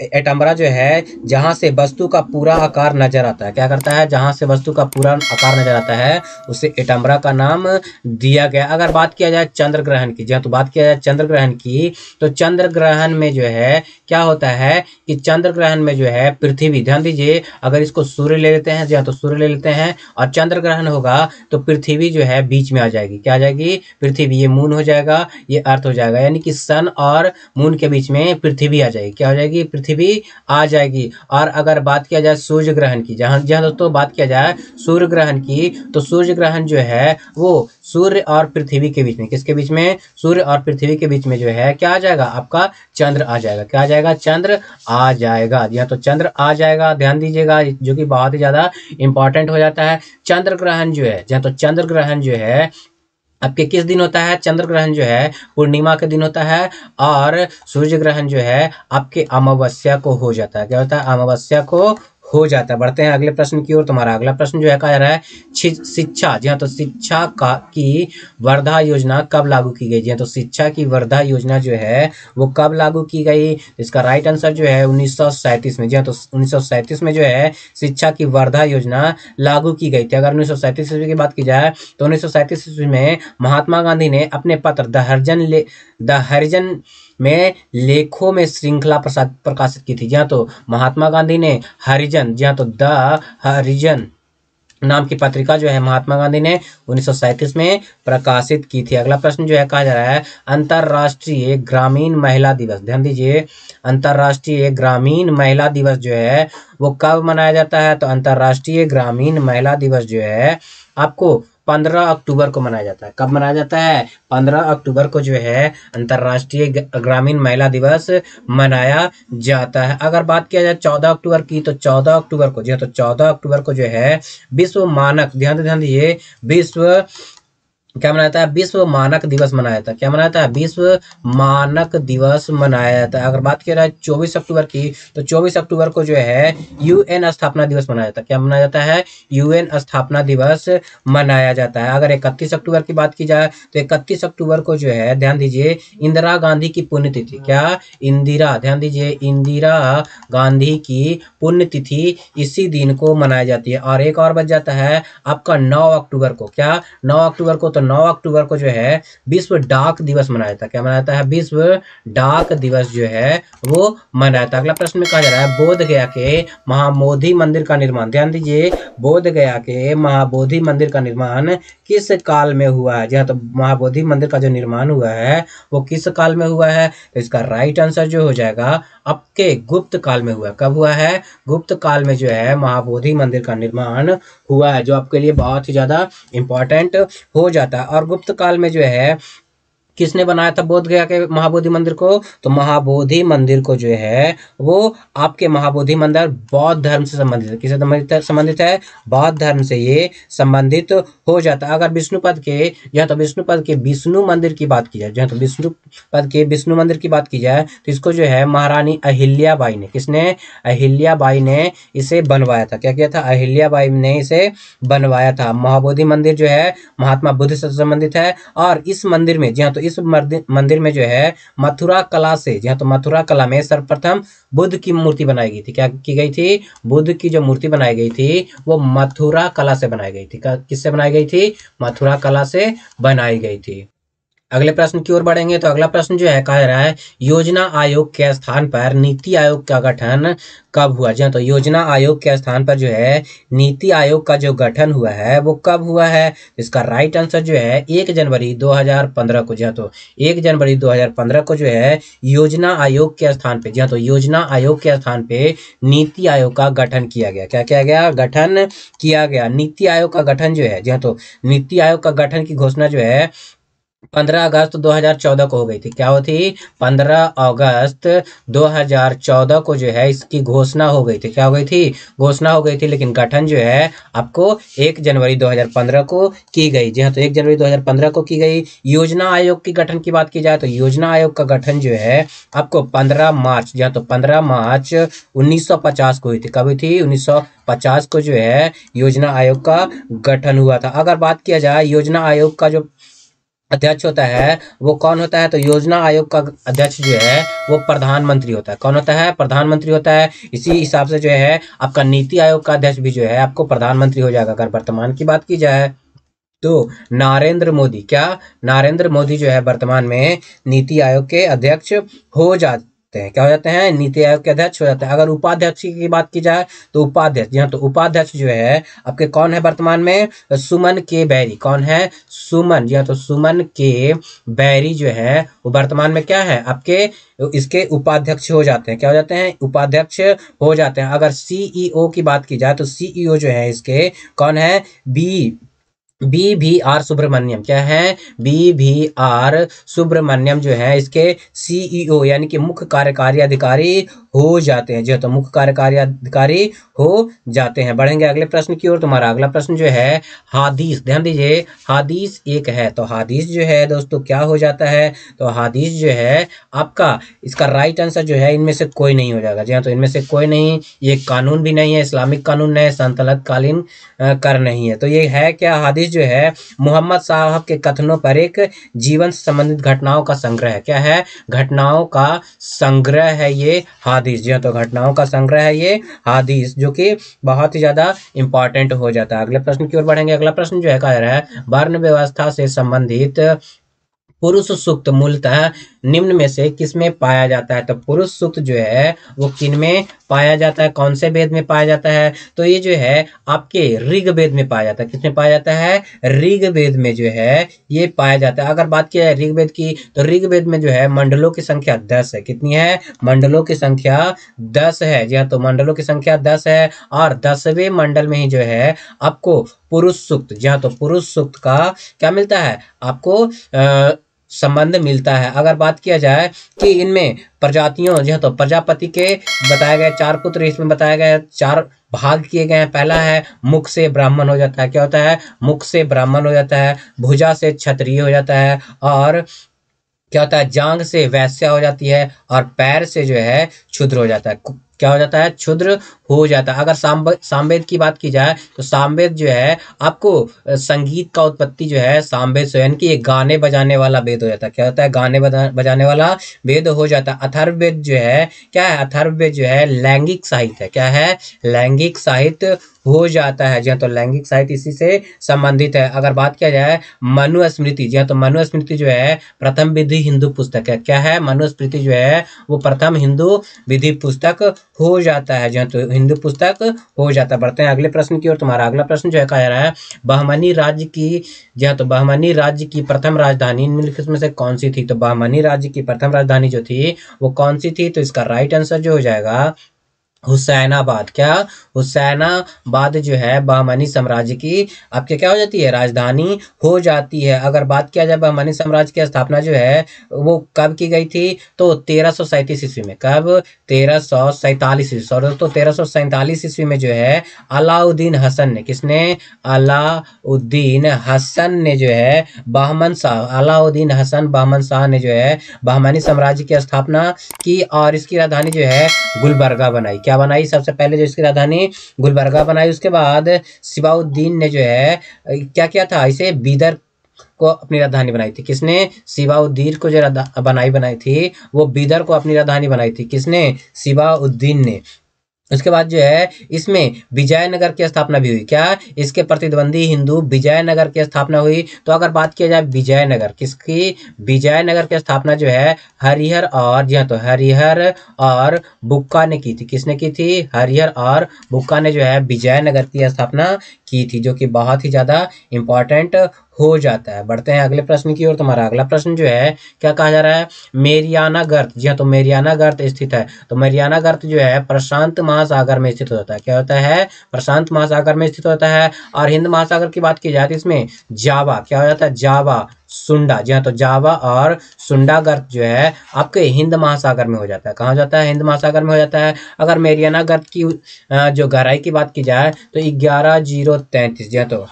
एटम्बरा जो है जहां से वस्तु का पूरा आकार नजर आता है। क्या करता है? जहां से वस्तु का पूरा आकार नजर आता है उसे एटम्बरा का नाम दिया गया। अगर बात किया जाए चंद्र ग्रहण की, जहाँ तो बात किया जाए चंद्र ग्रहण की, तो चंद्र ग्रहण में जो है क्या होता है कि चंद्र ग्रहण में जो है पृथ्वी, ध्यान दीजिए, अगर इसको सूर्य ले लेते हैं, जहाँ तो सूर्य ले लेते हैं और चंद्र ग्रहण होगा तो पृथ्वी जो है बीच में आ जाएगी। क्या आ जाएगी? पृथ्वी। ये मून हो जाएगा, ये अर्थ हो जाएगा, यानी कि सन और मून के बीच में पृथ्वी आ जाएगी। क्या हो जाएगी? पृथ्वी आ जाएगी। और अगर बात किया जाए सूर्य ग्रहण की, जहां जहां दोस्तों बात किया जाए सूर्य ग्रहण की, तो सूर्य ग्रहण जो है वो सूर्य और पृथ्वी के बीच में, किसके बीच में? सूर्य और पृथ्वी के बीच में जो है क्या आ जाएगा? आपका चंद्र आ जाएगा। क्या आ जाएगा? चंद्र आ जाएगा। या तो चंद्र आ जाएगा, ध्यान दीजिएगा, जो कि बहुत ही ज्यादा इंपॉर्टेंट हो जाता है। चंद्र ग्रहण जो है, जहाँ तो चंद्र ग्रहण जो है आपके किस दिन होता है? चंद्र ग्रहण जो है पूर्णिमा के दिन होता है। और सूर्य ग्रहण जो है आपके अमावस्या को हो जाता है। क्या होता है? अमावस्या को हो जाता है। बढ़ते हैं अगले प्रश्न की ओर। तुम्हारा अगला प्रश्न जो है कहा जा रहा है शिक्षा, जी हाँ, तो शिक्षा का की वर्धा योजना कब लागू की गई? जी हाँ, तो शिक्षा की वर्धा योजना जो है वो कब लागू की गई? इसका राइट आंसर जो है 1937 में। जी हाँ, तो 1937 में जो है शिक्षा की वर्धा योजना लागू की गई थी। अगर 1937 ईस्वी की बात की जाए तो 1937 ईस्वी में महात्मा गांधी ने अपने पत्र द हरिजन में लेखों में श्रृंखला प्रकाशित की थी। जहाँ तो महात्मा गांधी ने हरिजन, जहाँ तो द हरिजन नाम की पत्रिका जो है महात्मा गांधी ने 1937 में प्रकाशित की थी। अगला प्रश्न जो है कहा जा रहा है अंतरराष्ट्रीय ग्रामीण महिला दिवस, ध्यान दीजिए, अंतरराष्ट्रीय ग्रामीण महिला दिवस जो है वो कब मनाया जाता है? तो अंतरराष्ट्रीय ग्रामीण महिला दिवस जो है आपको 15 अक्टूबर को मनाया जाता है। कब मनाया जाता है? 15 अक्टूबर को जो है अंतरराष्ट्रीय ग्रामीण महिला दिवस मनाया जाता है। अगर बात किया जाए 14 अक्टूबर की, तो 14 अक्टूबर को, जी तो 14 अक्टूबर को जो है विश्व मानक, ध्यान दीजिए, विश्व क्या मनाया जाता है? विश्व मानक दिवस मनाया जाता है। क्या मनाया जाता है? विश्व मानक दिवस मनाया जाता है। अगर बात की जाए 24 अक्टूबर की, तो 24 अक्टूबर को जो है यूएन स्थापना दिवस मनाया जाता है। क्या मनाया जाता है? यूएन स्थापना दिवस मनाया जाता है। अगर 31 अक्टूबर की बात की जाए तो 31 अक्टूबर को जो है ध्यान दीजिए इंदिरा गांधी की पुण्यतिथि, क्या? इंदिरा, ध्यान दीजिए, इंदिरा गांधी की पुण्यतिथि इसी दिन को मनाई जाती है। और एक और बच जाता है आपका 9 अक्टूबर को। क्या? 9 अक्टूबर को, तो 9 अक्टूबर को जो है विश्व डाक दिवस मनाया जाता है। क्या मनाया जाता है? विश्व डाक दिवस जो है वो मनाया जाता है। अगला प्रश्न में कहा जा रहा है बोध गया के महाबोधि मंदिर का निर्माण, ध्यान दीजिए, बोध गया के महाबोधि मंदिर का निर्माण किस काल में हुआ है? जी हाँ, तो महाबोधि मंदिर का जो निर्माण हुआ है वो किस काल में हुआ है? तो इसका राइट आंसर जो हो जाएगा आपके गुप्त काल में हुआ। कब हुआ है? गुप्त काल में जो है महाबोधि मंदिर का निर्माण हुआ है, जो आपके लिए बहुत ही ज्यादा इंपॉर्टेंट हो जाता है। और गुप्त काल में जो है किसने बनाया था बोध गया के महाबोधि मंदिर को? तो महाबोधि मंदिर को जो है वो आपके महाबोधि मंदिर बौद्ध धर्म से संबंधित है। किससे संबंधित है? बौद्ध धर्म से ये संबंधित हो जाता है। अगर विष्णुपद के, जहाँ तो विष्णुपद के विष्णु मंदिर की बात की जाए, जहाँ तो विष्णुपद के विष्णु मंदिर की बात की जाए तो इसको जो है महारानी अहिल्याबाई ने, किसने? अहिल्याबाई ने इसे बनवाया था। क्या किया था? अहिल्याबाई ने इसे बनवाया था। महाबोधि मंदिर जो है महात्मा बुद्ध से संबंधित है। और इस मंदिर में, जी हाँ, तो इस मंदिर में जो है मथुरा कला से, जी हाँ, तो मथुरा कला में सर्वप्रथम बुद्ध की मूर्ति बनाई गई थी। क्या की गई थी? बुद्ध की जो मूर्ति बनाई गई थी वो मथुरा कला से बनाई गई थी। किससे बनाई गई थी? मथुरा कला से बनाई गई थी। अगले प्रश्न की ओर बढ़ेंगे तो अगला प्रश्न जो है कह रहा है योजना आयोग के स्थान पर नीति आयोग का गठन कब हुआ? जी हाँ, तो योजना आयोग के स्थान पर जो है नीति आयोग का जो गठन हुआ है वो कब हुआ है? इसका राइट आंसर जो है 1 जनवरी 2015 को। जी हाँ, तो 1 जनवरी 2015 को जो है योजना आयोग के स्थान पे, जी हाँ, तो योजना आयोग के स्थान पे नीति आयोग का गठन किया गया। क्या किया गया? गठन किया गया। नीति आयोग का गठन जो है, जी हाँ, तो नीति आयोग का गठन की घोषणा जो है 15 अगस्त 2014 को हो गई थी। क्या होती? 15 अगस्त 2014 को जो है इसकी घोषणा हो गई थी। क्या हो गई थी? घोषणा हो गई थी, लेकिन गठन जो है आपको 1 जनवरी 2015 को की गई। जी हाँ, तो 1 जनवरी 2015 को की गई। योजना आयोग की गठन की बात की जाए तो योजना आयोग का गठन जो है आपको 15 मार्च, जी हाँ, तो 15 मार्च 1950 को हुई थी। कब हुई थी? 1950 को जो है योजना आयोग का गठन हुआ था। अगर बात किया जाए योजना आयोग का जो अध्यक्ष होता है वो कौन होता है? तो योजना आयोग का अध्यक्ष जो है वो प्रधानमंत्री होता है। कौन होता है? प्रधानमंत्री होता है। इसी हिसाब से जो है आपका नीति आयोग का अध्यक्ष भी जो है आपको प्रधानमंत्री हो जाएगा। अगर वर्तमान की बात की जाए तो नरेंद्र मोदी, क्या? नरेंद्र मोदी जो है वर्तमान में नीति आयोग के अध्यक्ष हो जाते हैं। क्या हो जाते हैं? नीति आयोग के अध्यक्ष हो जाते हैं। अगर उपाध्यक्ष की बात की जाए तो उपाध्यक्ष, जी हाँ, तो उपाध्यक्ष जो है आपके कौन है वर्तमान में? सुमन के बैरी। कौन है? सुमन, जी हाँ, तो सुमन के बैरी जो है वो वर्तमान में क्या है आपके इसके उपाध्यक्ष हो जाते हैं। क्या हो जाते हैं? उपाध्यक्ष हो जाते हैं। अगर सीईओ की बात की जाए तो सीईओ जो है इसके कौन है? BVR सुब्रमण्यम। क्या है? BVR सुब्रमण्यम जो है इसके सीईओ यानी कि मुख्य कार्यकारी अधिकारी हो जाते हैं। जो तो मुख्य कार्यकारी अधिकारी हो जाते हैं। बढ़ेंगे अगले प्रश्न की ओर। तुम्हारा अगला प्रश्न जो है हादीस, ध्यान दीजिए, हादीस एक है। तो हादीस जो है दोस्तों क्या हो जाता है? तो हादीस जो है आपका इसका राइट आंसर जो है इनमें से कोई नहीं हो जाएगा। जी हाँ, तो इनमें से कोई नहीं। ये कानून भी नहीं है, इस्लामिक कानून नहीं है, सल्तनत कालीन कर नहीं है। तो ये है क्या? हादीस जो है मोहम्मद साहब के कथनों पर एक जीवन से संबंधित घटनाओं का संग्रह है। क्या है? घटनाओं का संग्रह है ये हादीस। जी हाँ, तो घटनाओं का संग्रह है ये हादीस, जो कि बहुत ही ज्यादा इंपॉर्टेंट हो जाता है। अगले प्रश्न की ओर बढ़ेंगे। अगला प्रश्न जो है कह रहा है वर्ण व्यवस्था से संबंधित पुरुष सूक्त मूलतः निम्न में से किसमें पाया जाता है? तो पुरुष सूक्त जो है वो किन में पाया जाता है? कौन से वेद में पाया जाता है? तो ये जो है आपके ऋग्वेद में पाया जाता है। किसमें पाया जाता है? ऋग्वेद में जो है ये पाया जाता है। अगर बात की जाए ऋग्वेद की तो ऋग्वेद में जो है मंडलों की संख्या 10 है। कितनी है? मंडलों की संख्या 10 है। जी हाँ, तो मंडलों की संख्या 10 है। और 10वें मंडल में ही जो है आपको पुरुष सूक्त, जी हाँ, तो पुरुष सूक्त का क्या मिलता है आपको? संबंध मिलता है। अगर बात किया जाए कि इनमें प्रजातियों, जो तो प्रजापति के बताए गए 4 पुत्र, इसमें बताया गया 4 भाग किए गए हैं। पहला है मुख से ब्राह्मण हो जाता है। क्या होता है? मुख से ब्राह्मण हो जाता है। भुजा से क्षत्रिय हो जाता है। और क्या होता है? जांग से वैश्या हो जाती है। और पैर से जो है क्षुद्र हो जाता है। क्या हो जाता है, क्षुद्र हो जाता है। अगर सामवेद की बात की जाए तो सामवेद जो है आपको संगीत का उत्पत्ति जो है सामवेद से, यानी कि ये गाने बजाने वाला वेद हो जाता है। क्या होता है, गाने बजाने वाला वेद हो जाता है। अथर्ववेद जो है क्या है, अथर्ववेद जो है लैंगिक साहित्य है। क्या है, लैंगिक साहित्य हो जाता है। जी हाँ, तो लैंगिक साहित्य इसी से संबंधित है। अगर बात किया जाए मनुस्मृति, जी हाँ, तो मनुस्मृति जो है प्रथम विधि हिंदू पुस्तक है। क्या है, मनुस्मृति जो है वो प्रथम हिंदू विधि पुस्तक हो जाता है। जी हाँ, तो हिंदू पुस्तक हो जाता है। बढ़ते हैं अगले प्रश्न की ओर। तुम्हारा अगला प्रश्न जो है कहा जा रहा है बहमनी राज्य की, जी हाँ, तो बहमनी राज्य की प्रथम राजधानी निम्नलिखित में से कौन सी थी। तो बहमनी राज्य की प्रथम राजधानी जो थी वो कौन सी थी। तो इसका राइट आंसर जो हो जाएगा हुसैनाबाद। क्या, हुसैनाबाद जो है बहमनी साम्राज्य की आपके क्या हो जाती है, राजधानी हो जाती है। अगर बात किया जाए बहमनी साम्राज्य की स्थापना जो है वो कब की गई थी, तो 1337 ईस्वी में। कब, 1347 ईस्वी, सॉरी दोस्तों 1347 ईस्वी में जो है अलाउद्दीन हसन ने, किसने, अलाउद्दीन हसन ने जो है बहमन शाह, अलाउद्दीन हसन बहमन शाह ने जो है बहमनी साम्राज्य की स्थापना की और इसकी राजधानी जो है गुलबर्गा बनाई। क्या बनाई, सबसे पहले जो इसकी राजधानी गुलबर्गा बनाई। उसके बाद सिबाउद्दीन ने जो है क्या किया था, इसे बीदर को अपनी राजधानी बनाई थी। किसने, सिबाउद्दीन को जो बनाई थी वो बीदर को अपनी राजधानी बनाई थी। किसने, सिबाउद्दीन ने। उसके बाद जो है इसमें विजयनगर की स्थापना भी हुई। क्या, इसके प्रतिद्वंदी हिंदू विजयनगर की स्थापना हुई। तो अगर बात किया जाए विजयनगर किसकी, विजयनगर की स्थापना जो है हरिहर और, जी हाँ, तो हरिहर और बुक्का ने की थी। किसने की थी, हरिहर और बुक्का ने जो है विजयनगर की स्थापना की थी, जो कि बहुत ही ज्यादा इंपॉर्टेंट हो जाता है। बढ़ते हैं अगले प्रश्न की ओर। तुम्हारा अगला प्रश्न जो है क्या कहा जा रहा है, मेरियाना गर्त, जी हाँ, तो मेरियाना गर्त स्थित है। तो मेरियाना गर्त जो है प्रशांत महासागर में स्थित होता है। क्या होता है, प्रशांत महासागर में स्थित होता है। और हिंद महासागर की बात की जाए तो इसमें जावा क्या हो जाता है, जावा, सुंडा, जी हाँ, तो जावा और सुंडा गर्त जो है आपके हिंद महासागर में हो जाता है। कहाँ हो जाता है, हिंद महासागर में हो जाता है। अगर मेरियाना गर्त की जो गहराई की बात की जाए तो 11,033, जी हाँ, तो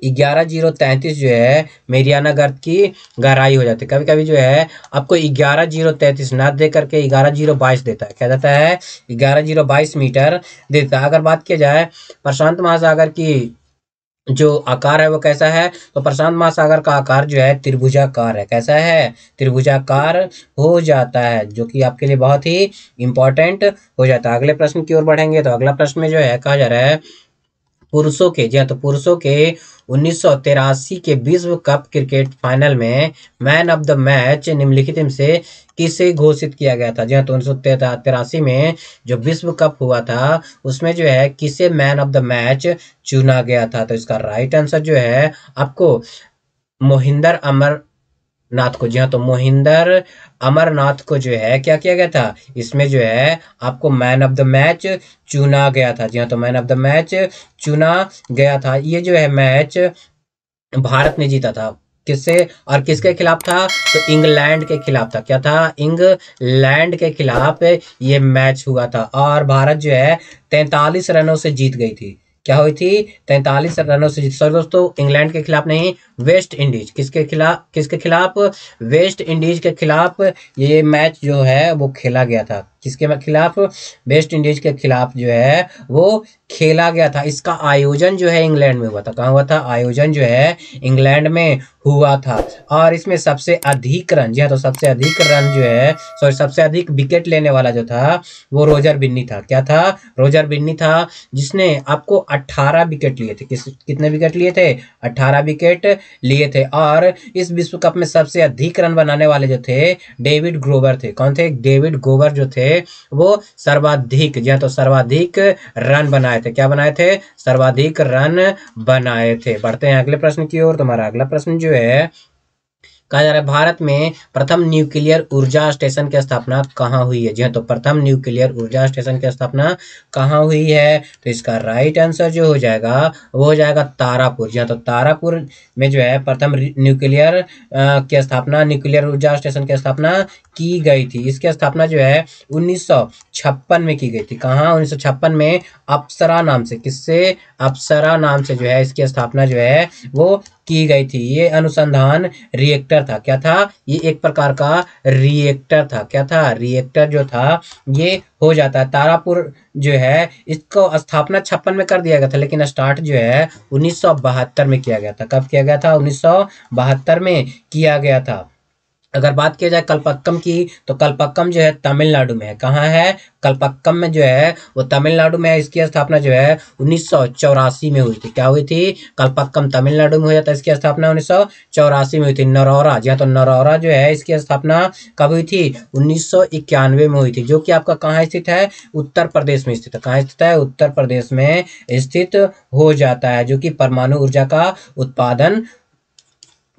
11,033 जो है मेरियाना गर्त की गहराई हो जाती है। कभी कभी जो है आपको 11,033 ना दे करके 11,022 देता है। क्या देता है, 11,022 मीटर देता है। अगर बात की जाए प्रशांत महासागर की जो आकार है वो कैसा है, तो प्रशांत महासागर का आकार जो है त्रिभुजाकार है। कैसा है, त्रिभुजाकार हो जाता है, जो कि आपके लिए बहुत ही इंपॉर्टेंट हो जाता है। अगले प्रश्न की ओर बढ़ेंगे। तो अगला प्रश्न में जो है कहा जा रहा है पुरुषों के, जी हाँ, तो पुरुषों के 1983 के विश्व कप क्रिकेट फाइनल में मैन ऑफ द मैच निम्नलिखित में से किसे घोषित किया गया था। जी हाँ, तो 1983 में जो विश्व कप हुआ था उसमें जो है किसे मैन ऑफ द मैच चुना गया था। तो इसका राइट आंसर जो है आपको मोहिंदर अमर नाथ को, जी हाँ, तो मोहिंदर अमरनाथ को जो है क्या किया गया था, इसमें जो है आपको मैन ऑफ द मैच चुना गया था। जी हाँ, तो मैन ऑफ द मैच चुना गया था। ये जो है मैच भारत ने जीता था। किससे और किसके खिलाफ था, तो इंग्लैंड के खिलाफ था। क्या था, इंग्लैंड के खिलाफ ये मैच हुआ था और भारत जो है 43 रनों से जीत गई थी। क्या हुई थी, 43 रनों से जीत, सॉरी दोस्तों इंग्लैंड के खिलाफ नहीं, वेस्ट इंडीज, किसके खिलाफ, वेस्ट इंडीज के खिलाफ ये मैच जो है वो खेला गया था। किसके खिलाफ, वेस्ट इंडीज के खिलाफ जो है वो खेला गया था। इसका आयोजन जो है इंग्लैंड में हुआ था। कहाँ हुआ था, आयोजन जो है इंग्लैंड में हुआ था। और इसमें सबसे अधिक रन, जी हाँ, तो सबसे अधिक रन जो है, सॉरी सबसे अधिक विकेट लेने वाला जो था वो रोजर बिन्नी था। क्या था, रोजर बिन्नी था, जिसने आपको 18 विकेट लिए थे। कितने विकेट लिए थे, 18 विकेट लिए थे। और इस विश्व कप में सबसे अधिक रन बनाने वाले जो थे डेविड ग्रोवर थे। कौन थे, डेविड ग्रोवर जो थे वो सर्वाधिक, जी हाँ, तो सर्वाधिक रन बनाए थे। क्या बनाए थे, सर्वाधिक रन बनाए थे। बढ़ते हैं अगले प्रश्न की ओर। तुम्हारा अगला प्रश्न जो है कहा जा रहा है भारत में प्रथम न्यूक्लियर ऊर्जा स्टेशन की स्थापना कहाँ हुई है। जी हाँ, तो प्रथम न्यूक्लियर ऊर्जा स्टेशन की स्थापना कहाँ हुई है, तो इसका राइट आंसर जो हो जाएगा वो हो जाएगा तारापुर। जी हाँ, तो तारापुर में जो है प्रथम न्यूक्लियर की स्थापना, न्यूक्लियर ऊर्जा स्टेशन की स्थापना की गई थी। इसकी स्थापना जो है 1956 में की गई थी। कहाँ, 1956 में अप्सरा नाम से, किससे, अप्सरा नाम से जो है इसकी स्थापना जो है वो की गई थी। ये अनुसंधान रिएक्टर था। क्या था? ये एक प्रकार का रिएक्टर था। क्या था? रिएक्टर जो था ये हो जाता है। तारापुर जो है इसको स्थापना 56 में कर दिया गया था, लेकिन स्टार्ट जो है 1972 में किया गया था। कब किया गया था? 1972 में किया गया था। अगर बात किया जाए कलपक्कम की, तो कलपक्कम जो है तमिलनाडु में है। कहाँ है? कलपक्कम में जो है वो तमिलनाडु में है। इसकी स्थापना जो है 1984 में हुई थी। क्या हुई थी? कलपक्कम तमिलनाडु में हो जाता है। इसकी स्थापना 1984 में हुई थी। नरौरा जी हाँ, तो नरौरा जो है इसकी स्थापना कब हुई थी? 1991 में हुई थी, जो कि आपका कहाँ स्थित है? उत्तर प्रदेश में स्थित है। कहाँ स्थित है? उत्तर प्रदेश में स्थित हो जाता है, जो कि परमाणु ऊर्जा का उत्पादन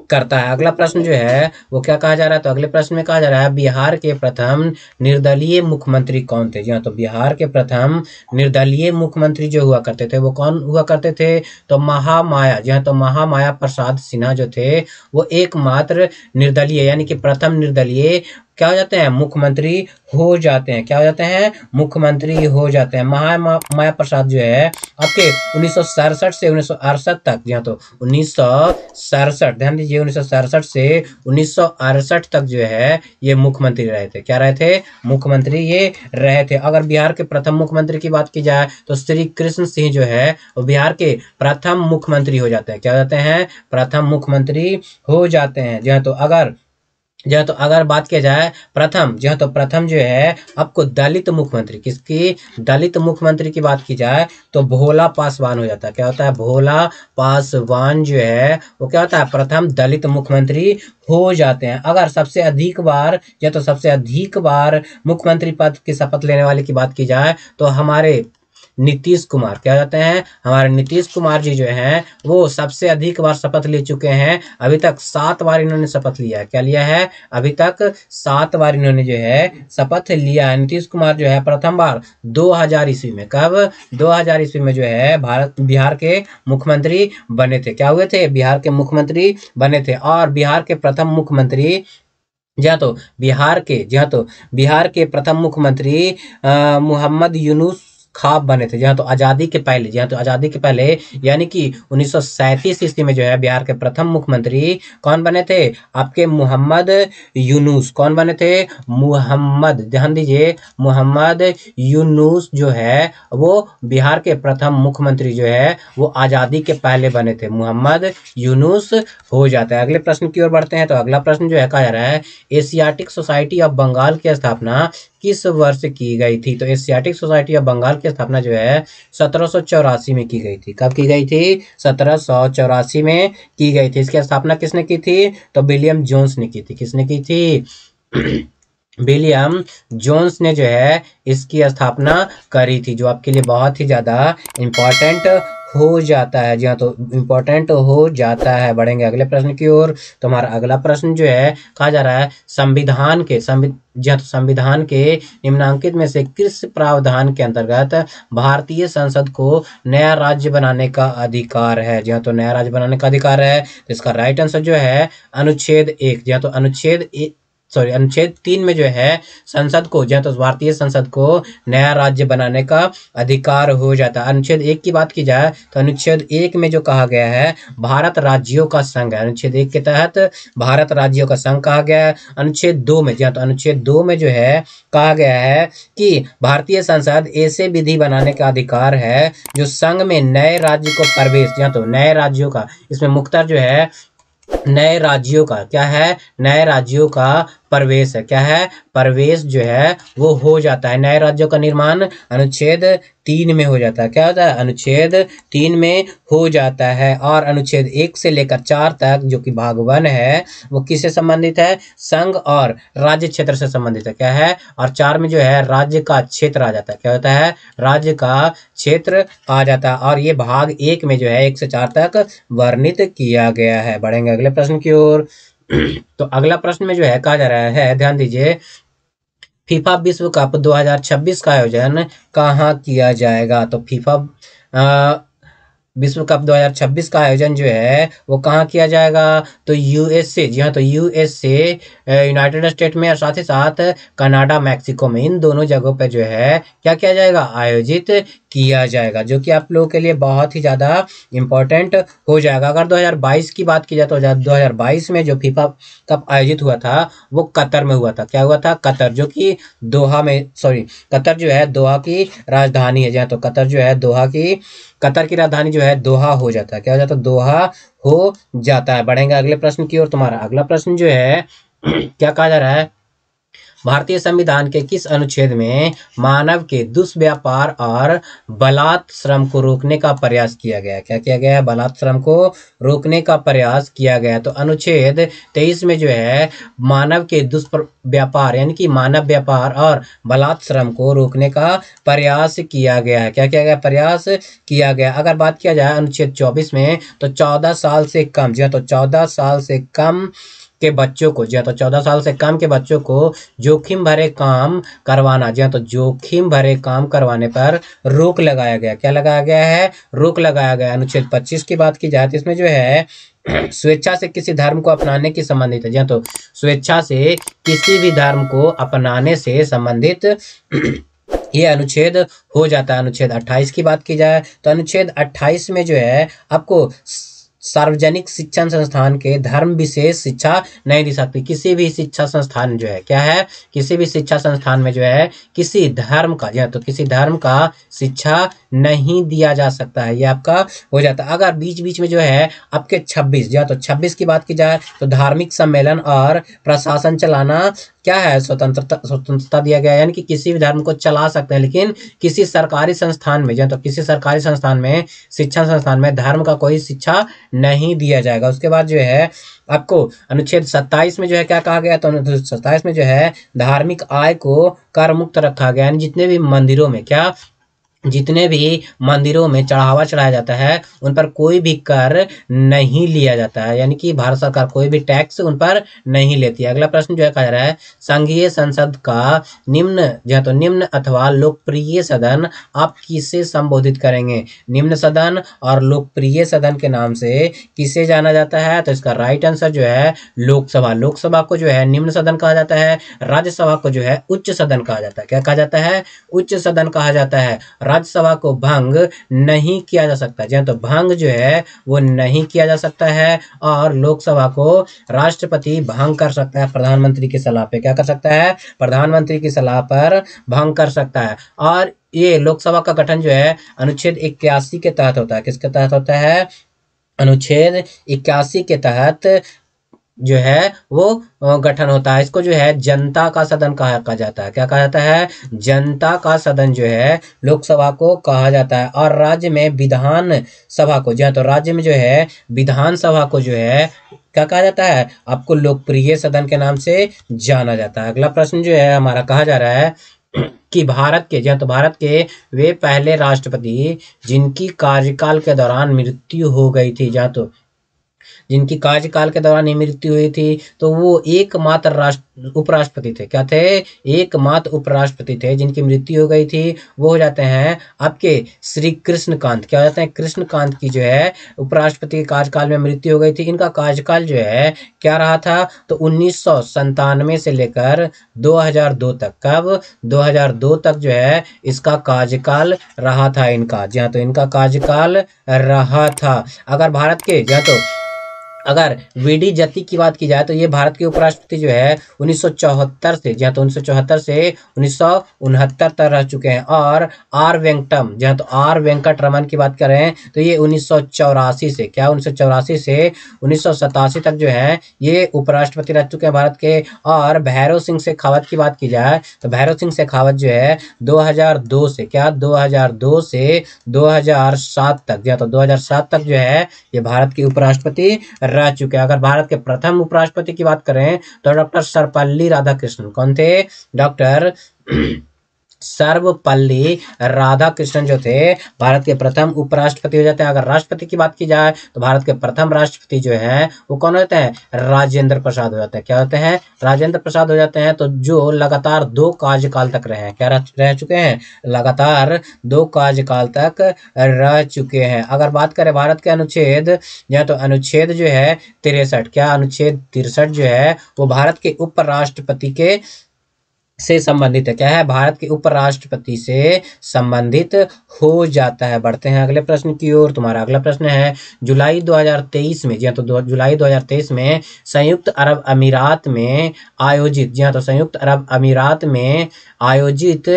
करता है। अगला प्रश्न जो है वो क्या कहा जा रहा है? तो अगले प्रश्न में कहा जा रहा है बिहार के प्रथम निर्दलीय मुख्यमंत्री कौन थे? जी हाँ, तो बिहार के प्रथम निर्दलीय मुख्यमंत्री जो हुआ करते थे वो कौन हुआ करते थे? तो महामाया जी हाँ, तो महामाया प्रसाद सिन्हा जो थे वो एकमात्र निर्दलीय यानी कि प्रथम निर्दलीय क्या हो जाते हैं? मुख्यमंत्री हो जाते हैं। क्या हो जाते हैं? मुख्यमंत्री हो जाते हैं। माया प्रसाद जो है आपके 1967 से 1968 तक, जी हाँ, तो 1967, ध्यान दीजिए, 1967 से 1968 तक जो है ये मुख्यमंत्री रहे थे। क्या रहे थे? मुख्यमंत्री ये रहे थे। अगर बिहार के प्रथम मुख्यमंत्री की बात की जाए तो श्री कृष्ण सिंह जो है वो बिहार के प्रथम मुख्यमंत्री हो जाते हैं। क्या हो जाते हैं? प्रथम मुख्यमंत्री हो जाते हैं। जी हाँ, तो अगर बात किया जाए प्रथम, जी हाँ, तो प्रथम जो है आपको दलित मुख्यमंत्री, किसकी? दलित मुख्यमंत्री की बात की जाए तो भोला पासवान हो जाता है। क्या होता है? भोला पासवान जो है वो क्या होता है? प्रथम दलित मुख्यमंत्री हो जाते हैं। अगर सबसे अधिक बार या तो सबसे अधिक बार मुख्यमंत्री पद की शपथ लेने वाले की बात की जाए तो हमारे नीतीश कुमार क्या जाते हैं? हमारे नीतीश कुमार जी जो हैं वो सबसे अधिक बार शपथ ले चुके हैं। अभी तक 7 बार इन्होंने शपथ लिया है। क्या लिया है? अभी तक 7 बार इन्होंने जो है शपथ लिया है। नीतीश कुमार जो है प्रथम बार 2000 ईस्वी में, कब? 2000 ईस्वी में जो है बिहार के मुख्यमंत्री बने थे। क्या हुए थे? बिहार के मुख्यमंत्री बने थे। और बिहार के प्रथम मुख्यमंत्री, जी हाँ, तो बिहार के प्रथम मुख्यमंत्री मोहम्मद यूनुस खाब बने थे। जी हाँ, तो आज़ादी के पहले, जी हाँ, तो आज़ादी के पहले यानी कि 1937 ईस्वी में जो है बिहार के प्रथम मुख्यमंत्री कौन बने थे? आपके मोहम्मद यूनुस। कौन बने थे? मोहम्मद, ध्यान दीजिए, मोहम्मद यूनुस जो है वो बिहार के प्रथम मुख्यमंत्री जो है वो आज़ादी के पहले बने थे। मोहम्मद यूनुस हो जाता है। अगले प्रश्न की ओर बढ़ते हैं। तो अगला प्रश्न जो है कहा जा रहा है एशियाटिक सोसाइटी ऑफ बंगाल की स्थापना किस वर्ष की गई थी? तो एशियाटिक सोसाइटी ऑफ बंगाल की स्थापना जो है 1784 में की गई थी। कब की गई थी? 1784 में की गई थी। इसकी स्थापना किसने की थी? तो विलियम जोन्स ने की थी। किसने की थी? विलियम जोन्स ने जो है इसकी स्थापना करी थी, जो आपके लिए बहुत ही ज्यादा इम्पोर्टेंट हो जाता है। जी हाँ, तो इम्पोर्टेंट हो जाता है। बढ़ेंगे अगले प्रश्न की ओर। तो हमारा अगला प्रश्न जो है कहा जा रहा है जी हाँ, तो संविधान के निम्नांकित में से किस प्रावधान के अंतर्गत भारतीय संसद को नया राज्य बनाने का अधिकार है? जी हाँ, तो नया राज्य बनाने का अधिकार है। तो इसका राइट आंसर जो है अनुच्छेद 1, जी हाँ, तो अनुच्छेद 3 में जो है संसद को, जो है तो भारतीय संसद को नया राज्य बनाने का अधिकार हो जाता है। अनुच्छेद 1 की बात की जाए तो अनुच्छेद 1 में जो कहा गया है भारत राज्यों का संघ है। अनुच्छेद 1 के तहत भारत राज्यों का संघ कहा गया है। अनुच्छेद 2 में, जी हाँ, तो अनुच्छेद 2 में जो है कहा गया है कि भारतीय संसद ऐसे विधि बनाने का अधिकार है जो संघ में नए राज्य को प्रवेश, जी हाँ, तो नए राज्यों का, इसमें मुख्तर जो है नए राज्यों का क्या है? नए राज्यों का प्रवेश है। क्या है? प्रवेश जो है वो हो जाता है। नए राज्यों का निर्माण अनुच्छेद 3 में हो जाता है। क्या होता है? अनुच्छेद 3 में हो जाता है। और अनुच्छेद 1 से लेकर 4 तक जो कि भाग 1 है वो किससे संबंधित है? संघ और राज्य क्षेत्र से संबंधित है। क्या है? और 4 में जो है राज्य का क्षेत्र आ जाता है। क्या होता है? राज्य का क्षेत्र आ जाता है। और ये भाग 1 में जो है 1 से 4 तक वर्णित किया गया है। बढ़ेंगे अगले प्रश्न की ओर। तो अगला प्रश्न में जो है कहा जा रहा है, ध्यान दीजिए, फीफा विश्व कप 2026 का आयोजन कहाँ किया जाएगा? तो फीफा विश्व कप 2026 का आयोजन जो है वो कहाँ किया जाएगा? तो यूएसए, जी हाँ, तो यूएसए यूनाइटेड स्टेट में और साथ ही साथ कनाडा, मैक्सिको में, इन दोनों जगहों पे जो है क्या किया जाएगा? आयोजित किया जाएगा, जो कि आप लोगों के लिए बहुत ही ज़्यादा इम्पोर्टेंट हो जाएगा। अगर 2022 की बात की जाए तो 2022 में जो फीफा कप आयोजित हुआ था वो कतर में हुआ था। क्या हुआ था? कतर, जो कि दोहा में, सॉरी, कतर जो है दोहा की राजधानी है। जहाँ तो कतर जो है दोहा की, कतर की राजधानी जो है दोहा हो जाता है। क्या हो जाता है? दोहा हो जाता है। बढ़ेंगे अगले प्रश्न की ओर। तुम्हारा अगला प्रश्न जो है क्या कहा जा रहा है? भारतीय संविधान के किस अनुच्छेद में मानव के दुष्व्यापार और बलात् श्रम को रोकने का प्रयास किया गया है? क्या किया गया है? बलात् श्रम को रोकने का प्रयास किया गया है। तो अनुच्छेद 23 में जो है मानव के दुष्व्यापार यानी कि मानव व्यापार और बलात् श्रम को रोकने का प्रयास किया गया है। क्या किया गया? प्रयास किया गया। अगर बात किया जाए अनुच्छेद 24 में तो 14 साल से कम, जी हाँ, तो 14 साल से कम के बच्चों को, जी हाँ, तो 14 साल से कम के बच्चों को जोखिम भरे काम करवाना, जी हाँ, तो जोखिम भरे काम करवाने पर रोक लगाया गया। क्या लगाया गया है? रोक लगाया गया। अनुच्छेद 25 की बात की जाए तो इसमें जो है स्वेच्छा से किसी धर्म को अपनाने की संबंधित है। जी हाँ, तो स्वेच्छा से किसी भी धर्म को अपनाने से संबंधित ये अनुच्छेद हो जाता है। अनुच्छेद 28 की बात की जाए तो अनुच्छेद 28 में जो है आपको सार्वजनिक शिक्षण संस्थान के धर्म विशेष शिक्षा नहीं दी सकती। किसी भी शिक्षा संस्थान जो है, क्या है, किसी भी शिक्षा संस्थान में जो है किसी धर्म का, या तो किसी धर्म का शिक्षा नहीं दिया जा सकता है। ये आपका हो जाता है। अगर बीच बीच में जो है आपके 26, या तो 26 की बात की जाए तो धार्मिक सम्मेलन और प्रशासन चलाना क्या है? स्वतंत्रता दिया गया है, यानी कि किसी भी धर्म को चला सकते हैं, लेकिन किसी सरकारी संस्थान में, या तो किसी सरकारी संस्थान में, शिक्षण संस्थान में धर्म का कोई शिक्षा नहीं दिया जाएगा। उसके बाद जो है आपको अनुच्छेद 27 में जो है क्या कहा गया? तो अनुच्छेद 27 में जो है धार्मिक आय को कर मुक्त रखा गया। यानी जितने भी मंदिरों में, क्या, जितने भी मंदिरों में चढ़ावा चढ़ाया जाता है उन पर कोई भी कर नहीं लिया जाता है, यानी कि भारत सरकार कोई भी टैक्स उन पर नहीं लेती है। अगला प्रश्न जो है कहा जा रहा है संघीय संसद का निम्न, जो तो निम्न अथवा लोकप्रिय सदन आप किसे संबोधित करेंगे? निम्न सदन और लोकप्रिय सदन के नाम से किसे जाना जाता है? तो इसका राइट आंसर जो है लोकसभा। लोकसभा को जो है निम्न सदन कहा जाता है, राज्यसभा को जो है उच्च सदन कहा जाता है। क्या कहा जाता है? उच्च सदन कहा जाता है। राज्यसभा को भंग नहीं किया जा सकता, जी तो भंग जो है वो नहीं किया जा सकता है। और लोकसभा को राष्ट्रपति भंग कर सकता है प्रधानमंत्री की सलाह पे। क्या कर सकता है? प्रधानमंत्री की सलाह पर भंग कर सकता है। और ये लोकसभा का गठन जो है अनुच्छेद 81 के तहत होता है। किसके तहत होता है? अनुच्छेद 81 के तहत जो है वो गठन होता है। इसको जो है जनता का सदन कहा जाता है। क्या कहा जाता है? जनता का सदन जो है लोकसभा को कहा जाता है। और राज्य में विधान सभा को, जी हाँ, तो राज्य में जो है विधानसभा को जो है क्या कहा जाता है? आपको लोकप्रिय सदन के नाम से जाना जाता है। अगला प्रश्न जो है हमारा कहा जा रहा है कि भारत के, जी तो भारत के वे पहले राष्ट्रपति जिनकी कार्यकाल के दौरान मृत्यु हो गई थी, जहाँ तो जिनकी कार्यकाल के दौरान ही मृत्यु हुई थी, तो वो एकमात्र उपराष्ट्रपति थे। क्या थे? एकमात्र उपराष्ट्रपति थे जिनकी मृत्यु हो गई थी। वो हो जाते हैं आपके श्री कृष्णकांत। क्या हो जाते हैं? कृष्णकांत की जो है उपराष्ट्रपति के कार्यकाल में मृत्यु हो गई थी। इनका कार्यकाल जो है क्या रहा था? तो 1997 से लेकर 2002 तक। कब? 2002 तक जो है इसका कार्यकाल रहा था इनका। जी हाँ, तो इनका कार्यकाल रहा था। अगर भारत के, जी हाँ, तो अगर वीडी जत्ती की बात की जाए तो ये भारत के उपराष्ट्रपति जो है 1974 से, जी हाँ, तो 1974 से 1969 तक रह चुके हैं। और आर वेंकटम, जी हाँ, तो आर वेंकट रमन की बात करें तो ये 1984 से, क्या, 1984 से 1987 तक जो है ये उपराष्ट्रपति रह चुके हैं भारत के। और भैरव सिंह शेखावत की बात की जाए तो भैरव सिंह शेखावत जो है 2002 से, क्या, 2002 से 2007 तक, जी हाँ, तो 2007 तक जो है ये भारत के उपराष्ट्रपति रह चुके हैं। अगर भारत के प्रथम उपराष्ट्रपति की बात करें तो डॉक्टर सर्वपल्ली राधाकृष्णन। कौन थे? डॉक्टर सर्वपल्ली राधाकृष्णन जो थे भारत के प्रथम उपराष्ट्रपति हो जाते हैं। अगर राष्ट्रपति की बात की जाए तो भारत के प्रथम राष्ट्रपति जो है वो कौन होते हैं? राजेंद्र प्रसाद हो जाते हैं। क्या होते हैं? राजेंद्र प्रसाद हो जाते हैं। तो जो लगातार 2 कार्यकाल तक रहे हैं, क्या रह चुके हैं? लगातार 2 कार्यकाल तक रह चुके हैं। अगर बात करें भारत के अनुच्छेद, या तो अनुच्छेद जो है 63, क्या, अनुच्छेद 63 जो है वो भारत के उपराष्ट्रपति के से संबंधित है। क्या है? भारत के उपराष्ट्रपति से संबंधित हो जाता है। बढ़ते हैं अगले प्रश्न की ओर। तुम्हारा अगला प्रश्न है जुलाई 2023 में, जी हाँ, तो जुलाई 2023 में संयुक्त अरब अमीरात में आयोजित, जी हाँ, तो संयुक्त अरब अमीरात में आयोजित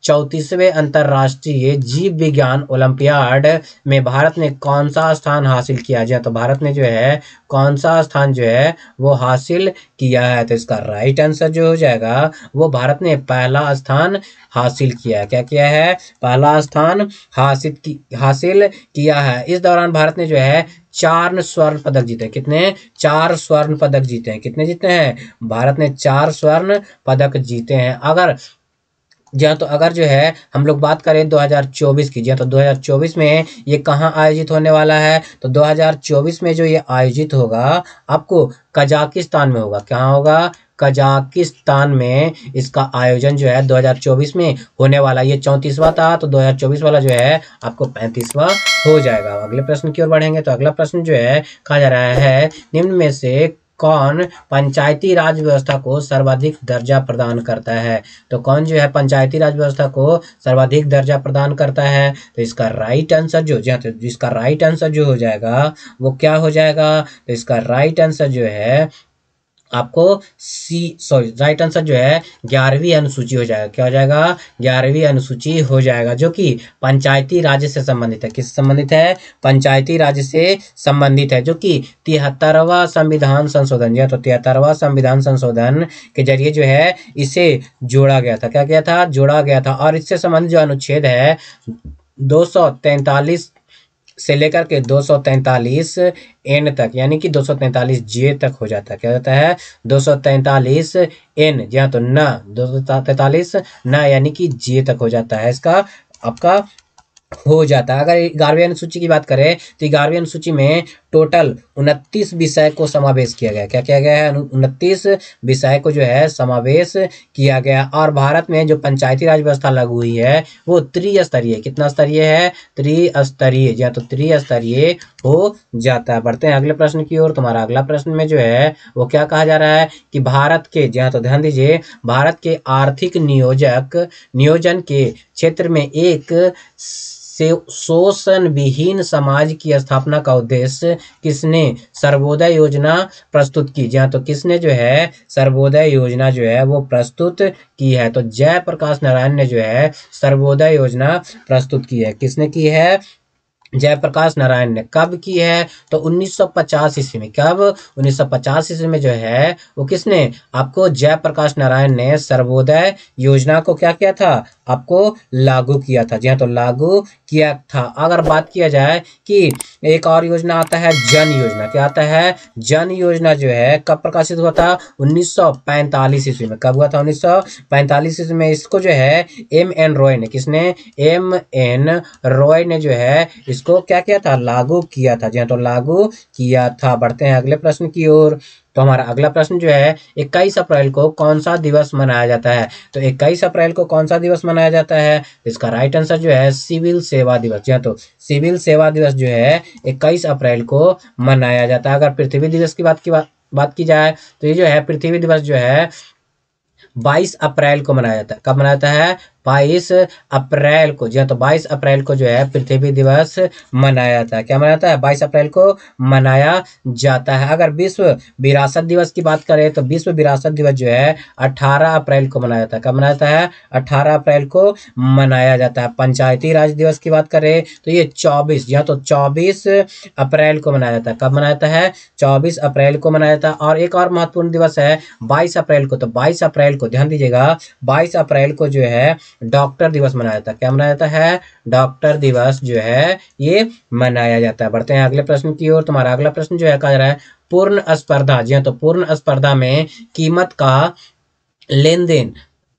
34वें अंतर्राष्ट्रीय जीव विज्ञान ओलंपियाड में भारत ने कौन सा स्थान हासिल किया? जी हाँ, तो भारत ने जो है कौन सा स्थान जो है वो हासिल किया है? तो इसका राइट आंसर जो हो जाएगा वो भारत ने पहला स्थान हासिल किया है। क्या किया है? पहला स्थान हासिल किया है। इस दौरान भारत ने जो है 4 स्वर्ण पदक जीते। कितने? 4 स्वर्ण पदक जीते हैं। कितने जीते हैं? भारत ने 4 स्वर्ण पदक जीते हैं। अगर जी हाँ, तो अगर जो है हम लोग बात करें 2024 की, जी हाँ, तो 2024 में ये कहाँ आयोजित होने वाला है? तो 2024 में जो ये आयोजित होगा आपको कजाकिस्तान में होगा। कहाँ होगा? कजाकिस्तान में इसका आयोजन जो है 2024 में होने वाला। ये 34वां था, तो 2024 वाला जो है आपको 35वां हो जाएगा। अगले प्रश्न की ओर बढ़ेंगे। तो अगला प्रश्न जो है कहा जा रहा है निम्न में से कौन पंचायती राज व्यवस्था को सर्वाधिक दर्जा प्रदान करता है? तो कौन जो है पंचायती राज व्यवस्था को सर्वाधिक दर्जा प्रदान करता है? तो इसका राइट आंसर जो, तो इसका राइट आंसर जो हो जाएगा वो क्या हो जाएगा? तो इसका राइट आंसर जो है आपको राइट आंसर जो है 11वीं अनुसूची हो जाएगा। क्या हो जाएगा? 11वीं अनुसूची हो जाएगा, जो कि पंचायती राज से संबंधित है। किससे संबंधित है? पंचायती राज से संबंधित है, जो कि 73वां संविधान संशोधन, या तो 73वां संविधान संशोधन के जरिए जो है इसे जोड़ा गया था। क्या किया था? जोड़ा गया था। और इससे संबंधित जो अनुच्छेद है 243 से लेकर के 243 एन तक, यानी कि 243 जे तक हो जाता है। क्या होता है? 243 एन, जी हाँ, तो न 243 न यानी कि जे तक हो जाता है। इसका आपका हो जाता है। अगर 11वीं अनुसूची की बात करें तो 11वीं अनुसूची में टोटल 29 विषय को समावेश किया गया। क्या किया गया है? 29 विषय को जो है समावेश किया गया। और भारत में जो पंचायती राज व्यवस्था लागू हुई है वो त्रिस्तरीय, कितना स्तरीय है? त्रिस्तरीय, जी हाँ, तो त्रिस्तरीय हो जाता है। बढ़ते हैं अगले प्रश्न की ओर। तुम्हारा अगला प्रश्न में जो है वो क्या कहा जा रहा है कि भारत के, जी हाँ, तो ध्यान दीजिए, भारत के आर्थिक नियोजन के क्षेत्र में एक शोषण विहीन समाज की स्थापना का उद्देश्य किसने सर्वोदय योजना प्रस्तुत की? जी हाँ, तो किसने जो है सर्वोदय योजना जो है वो प्रस्तुत की है? तो जयप्रकाश नारायण ने जो है सर्वोदय योजना प्रस्तुत की है। किसने की है? जयप्रकाश नारायण ने। कब की है? तो 1950 ईस्वी में। कब? 1950 ईस्वी में जो है वो किसने आपको जयप्रकाश नारायण ने सर्वोदय योजना को क्या किया था? आपको लागू किया था। जी हाँ, तो लागू किया था। अगर बात किया जाए कि एक और योजना आता है जन योजना। क्या आता है? जन योजना जो है कब प्रकाशित हुआ था? 1945 ईस्वी में। कब हुआ था? 1945 ईस्वी में। इसको जो है M.N. रॉय ने, किसने? M.N. रॉय ने जो है इसको क्या किया था? लागू किया था। जी हाँ, तो लागू किया था। बढ़ते हैं अगले प्रश्न की ओर। तो हमारा अगला प्रश्न जो है 21 अप्रैल को कौन सा दिवस मनाया जाता है? तो 21 अप्रैल को कौन सा दिवस मनाया जाता है? इसका राइट आंसर जो है सिविल सेवा दिवस। जी हाँ, तो सिविल सेवा दिवस जो है 21 अप्रैल को मनाया जाता है। अगर पृथ्वी दिवस की बात की जाए तो ये जो है पृथ्वी दिवस जो है 22 अप्रैल को मनाया जाता है। कब मनाया जाता है? 22 अप्रैल को। जी हाँ, तो 22 अप्रैल को जो है पृथ्वी दिवस मनाया जाता है। क्या मनाया जाता है? 22 अप्रैल को मनाया जाता है। अगर विश्व विरासत दिवस की बात करें तो विश्व विरासत दिवस जो है 18 अप्रैल को मनाया जाता है। कब मनाया जाता है? 18 अप्रैल को मनाया जाता है। पंचायती राज दिवस की बात करें तो ये 24, जी हाँ, तो 24 अप्रैल को मनाया जाता है। कब मनाया जाता है? 24 अप्रैल को मनाया जाता है। और एक और महत्वपूर्ण दिवस है 22 अप्रैल को। तो 22 अप्रैल को ध्यान दीजिएगा, 22 अप्रैल को जो है डॉक्टर दिवस मनाया जाता है। क्या मनाया जाता है? डॉक्टर दिवस जो है ये मनाया जाता है। बढ़ते हैं अगले प्रश्न की ओर। तुम्हारा अगला प्रश्न जो है कहा जा रहा है पूर्ण स्पर्धा। जी हाँ, तो पूर्ण स्पर्धा में कीमत का लेन देन,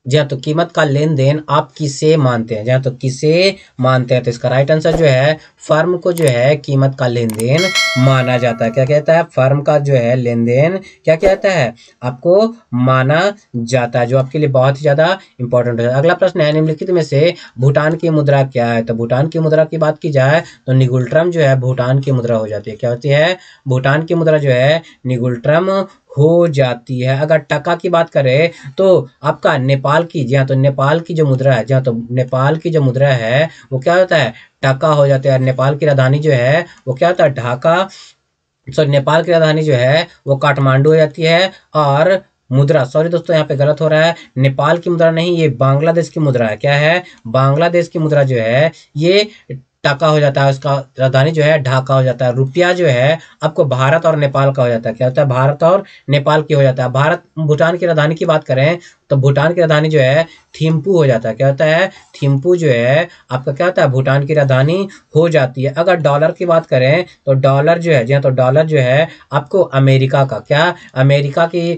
जी हाँ, तो कीमत का लेन देन आप किसे मानते हैं? जी हाँ, तो किसे मानते हैं? तो इसका राइट आंसर जो है फर्म को जो है कीमत का लेन देन माना जाता है। क्या कहता है? फर्म का जो है लेन देन क्या कहता है? आपको माना जाता है, जो आपके लिए बहुत ही ज्यादा इंपॉर्टेंट है। अगला प्रश्न है निम्नलिखित में से भूटान की मुद्रा क्या है? तो भूटान की मुद्रा की बात की जाए तो निगुल्ट्रम जो है भूटान की मुद्रा हो जाती है। क्या होती है? भूटान की मुद्रा जो है निगुल्ट्रम हो जाती है। अगर टका की बात करें तो आपका नेपाल की, जी हाँ, तो नेपाल की जो मुद्रा है, जी हाँ, तो नेपाल की जो मुद्रा है वो क्या होता है, टका हो जाता है। नेपाल की राजधानी जो है वो क्या होता है, ढाका, सॉरी, नेपाल की राजधानी जो है वो काठमांडू हो जाती है। और मुद्रा, सॉरी दोस्तों यहाँ पे गलत हो रहा है, नेपाल की मुद्रा नहीं, ये बांग्लादेश की मुद्रा है। क्या है, बांग्लादेश की मुद्रा जो है ये टका हो जाता है, उसका राजधानी जो है ढाका हो जाता है। रुपया जो है आपको भारत और नेपाल का हो जाता है। क्या होता है, भारत और नेपाल की हो जाता है। भारत, भूटान की राजधानी की बात करें तो भूटान की राजधानी जो है थिम्पू हो जाता है। क्या होता है, थिम्पू जो है आपका क्या होता है, भूटान की राजधानी हो जाती है। अगर डॉलर की बात करें तो डॉलर जो है, जी हाँ, तो डॉलर जो है आपको अमेरिका का, क्या, अमेरिका की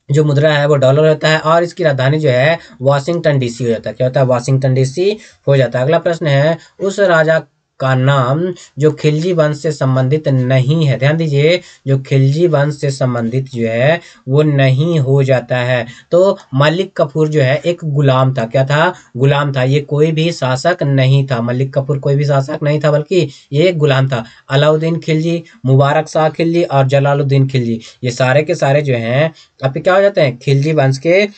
जो मुद्रा है वो डॉलर होता है और इसकी राजधानी जो है वाशिंगटन डीसी हो जाता है। क्या होता है, वाशिंगटन डीसी हो जाता है। अगला प्रश्न है, उस राजा का नाम जो खिलजी वंश से संबंधित नहीं है, ध्यान दीजिए, जो खिलजी वंश से संबंधित जो है वो नहीं हो जाता है। तो मलिक कफूर जो है एक गुलाम था। क्या था, गुलाम था, ये कोई भी शासक नहीं था। मलिक कफूर कोई भी शासक नहीं था, बल्कि ये एक गुलाम था। अलाउद्दीन खिलजी, मुबारक शाह खिलजी और जलालुद्दीन खिलजी, ये सारे के सारे जो हैं आपके क्या हो जाते हैं, खिलजी वंश के,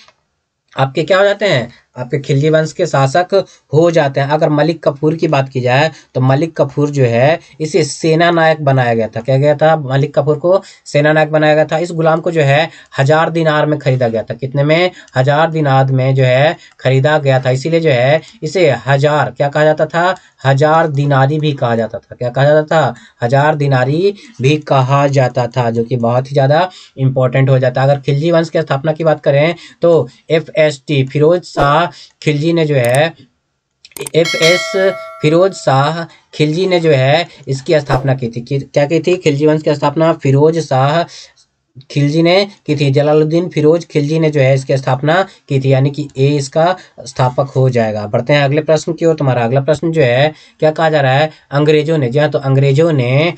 आपके क्या हो जाते हैं, आपके खिलजी वंश के शासक हो जाते हैं। अगर मलिक कफूर की बात की जाए तो मलिक कफूर जो है इसे सेना नायक बनाया गया था। क्या गया था, मलिक कफूर को सेना नायक बनाया गया था। इस गुलाम को जो है 1000 दिनार में खरीदा गया था। कितने में, 1000 दिनार में जो है खरीदा गया था। इसीलिए जो है इसे हजार क्या कहा जाता था, 1000 दिनारी भी कहा जाता था। क्या कहा जाता था, 1000 दिनारी भी कहा जाता था, जो कि बहुत ही ज्यादा इंपॉर्टेंट हो जाता है। अगर खिलजी वंश की स्थापना की बात करें तो FST फिरोज शाह खिलजी ने जो है, FS फिरोज शाह खिलजी ने जो है इसकी स्थापना की थी। क्या की थी, खिलजी वंश की स्थापना फिरोज शाह खिलजी ने की थी। जलालुद्दीन फिरोज खिलजी ने जो है इसकी स्थापना की थी, यानी कि ए इसका स्थापक हो जाएगा। बढ़ते हैं अगले प्रश्न की ओर। तुम्हारा अगला प्रश्न जो है क्या कहा जा रहा है, अंग्रेजों ने, जी हाँ, तो अंग्रेजों ने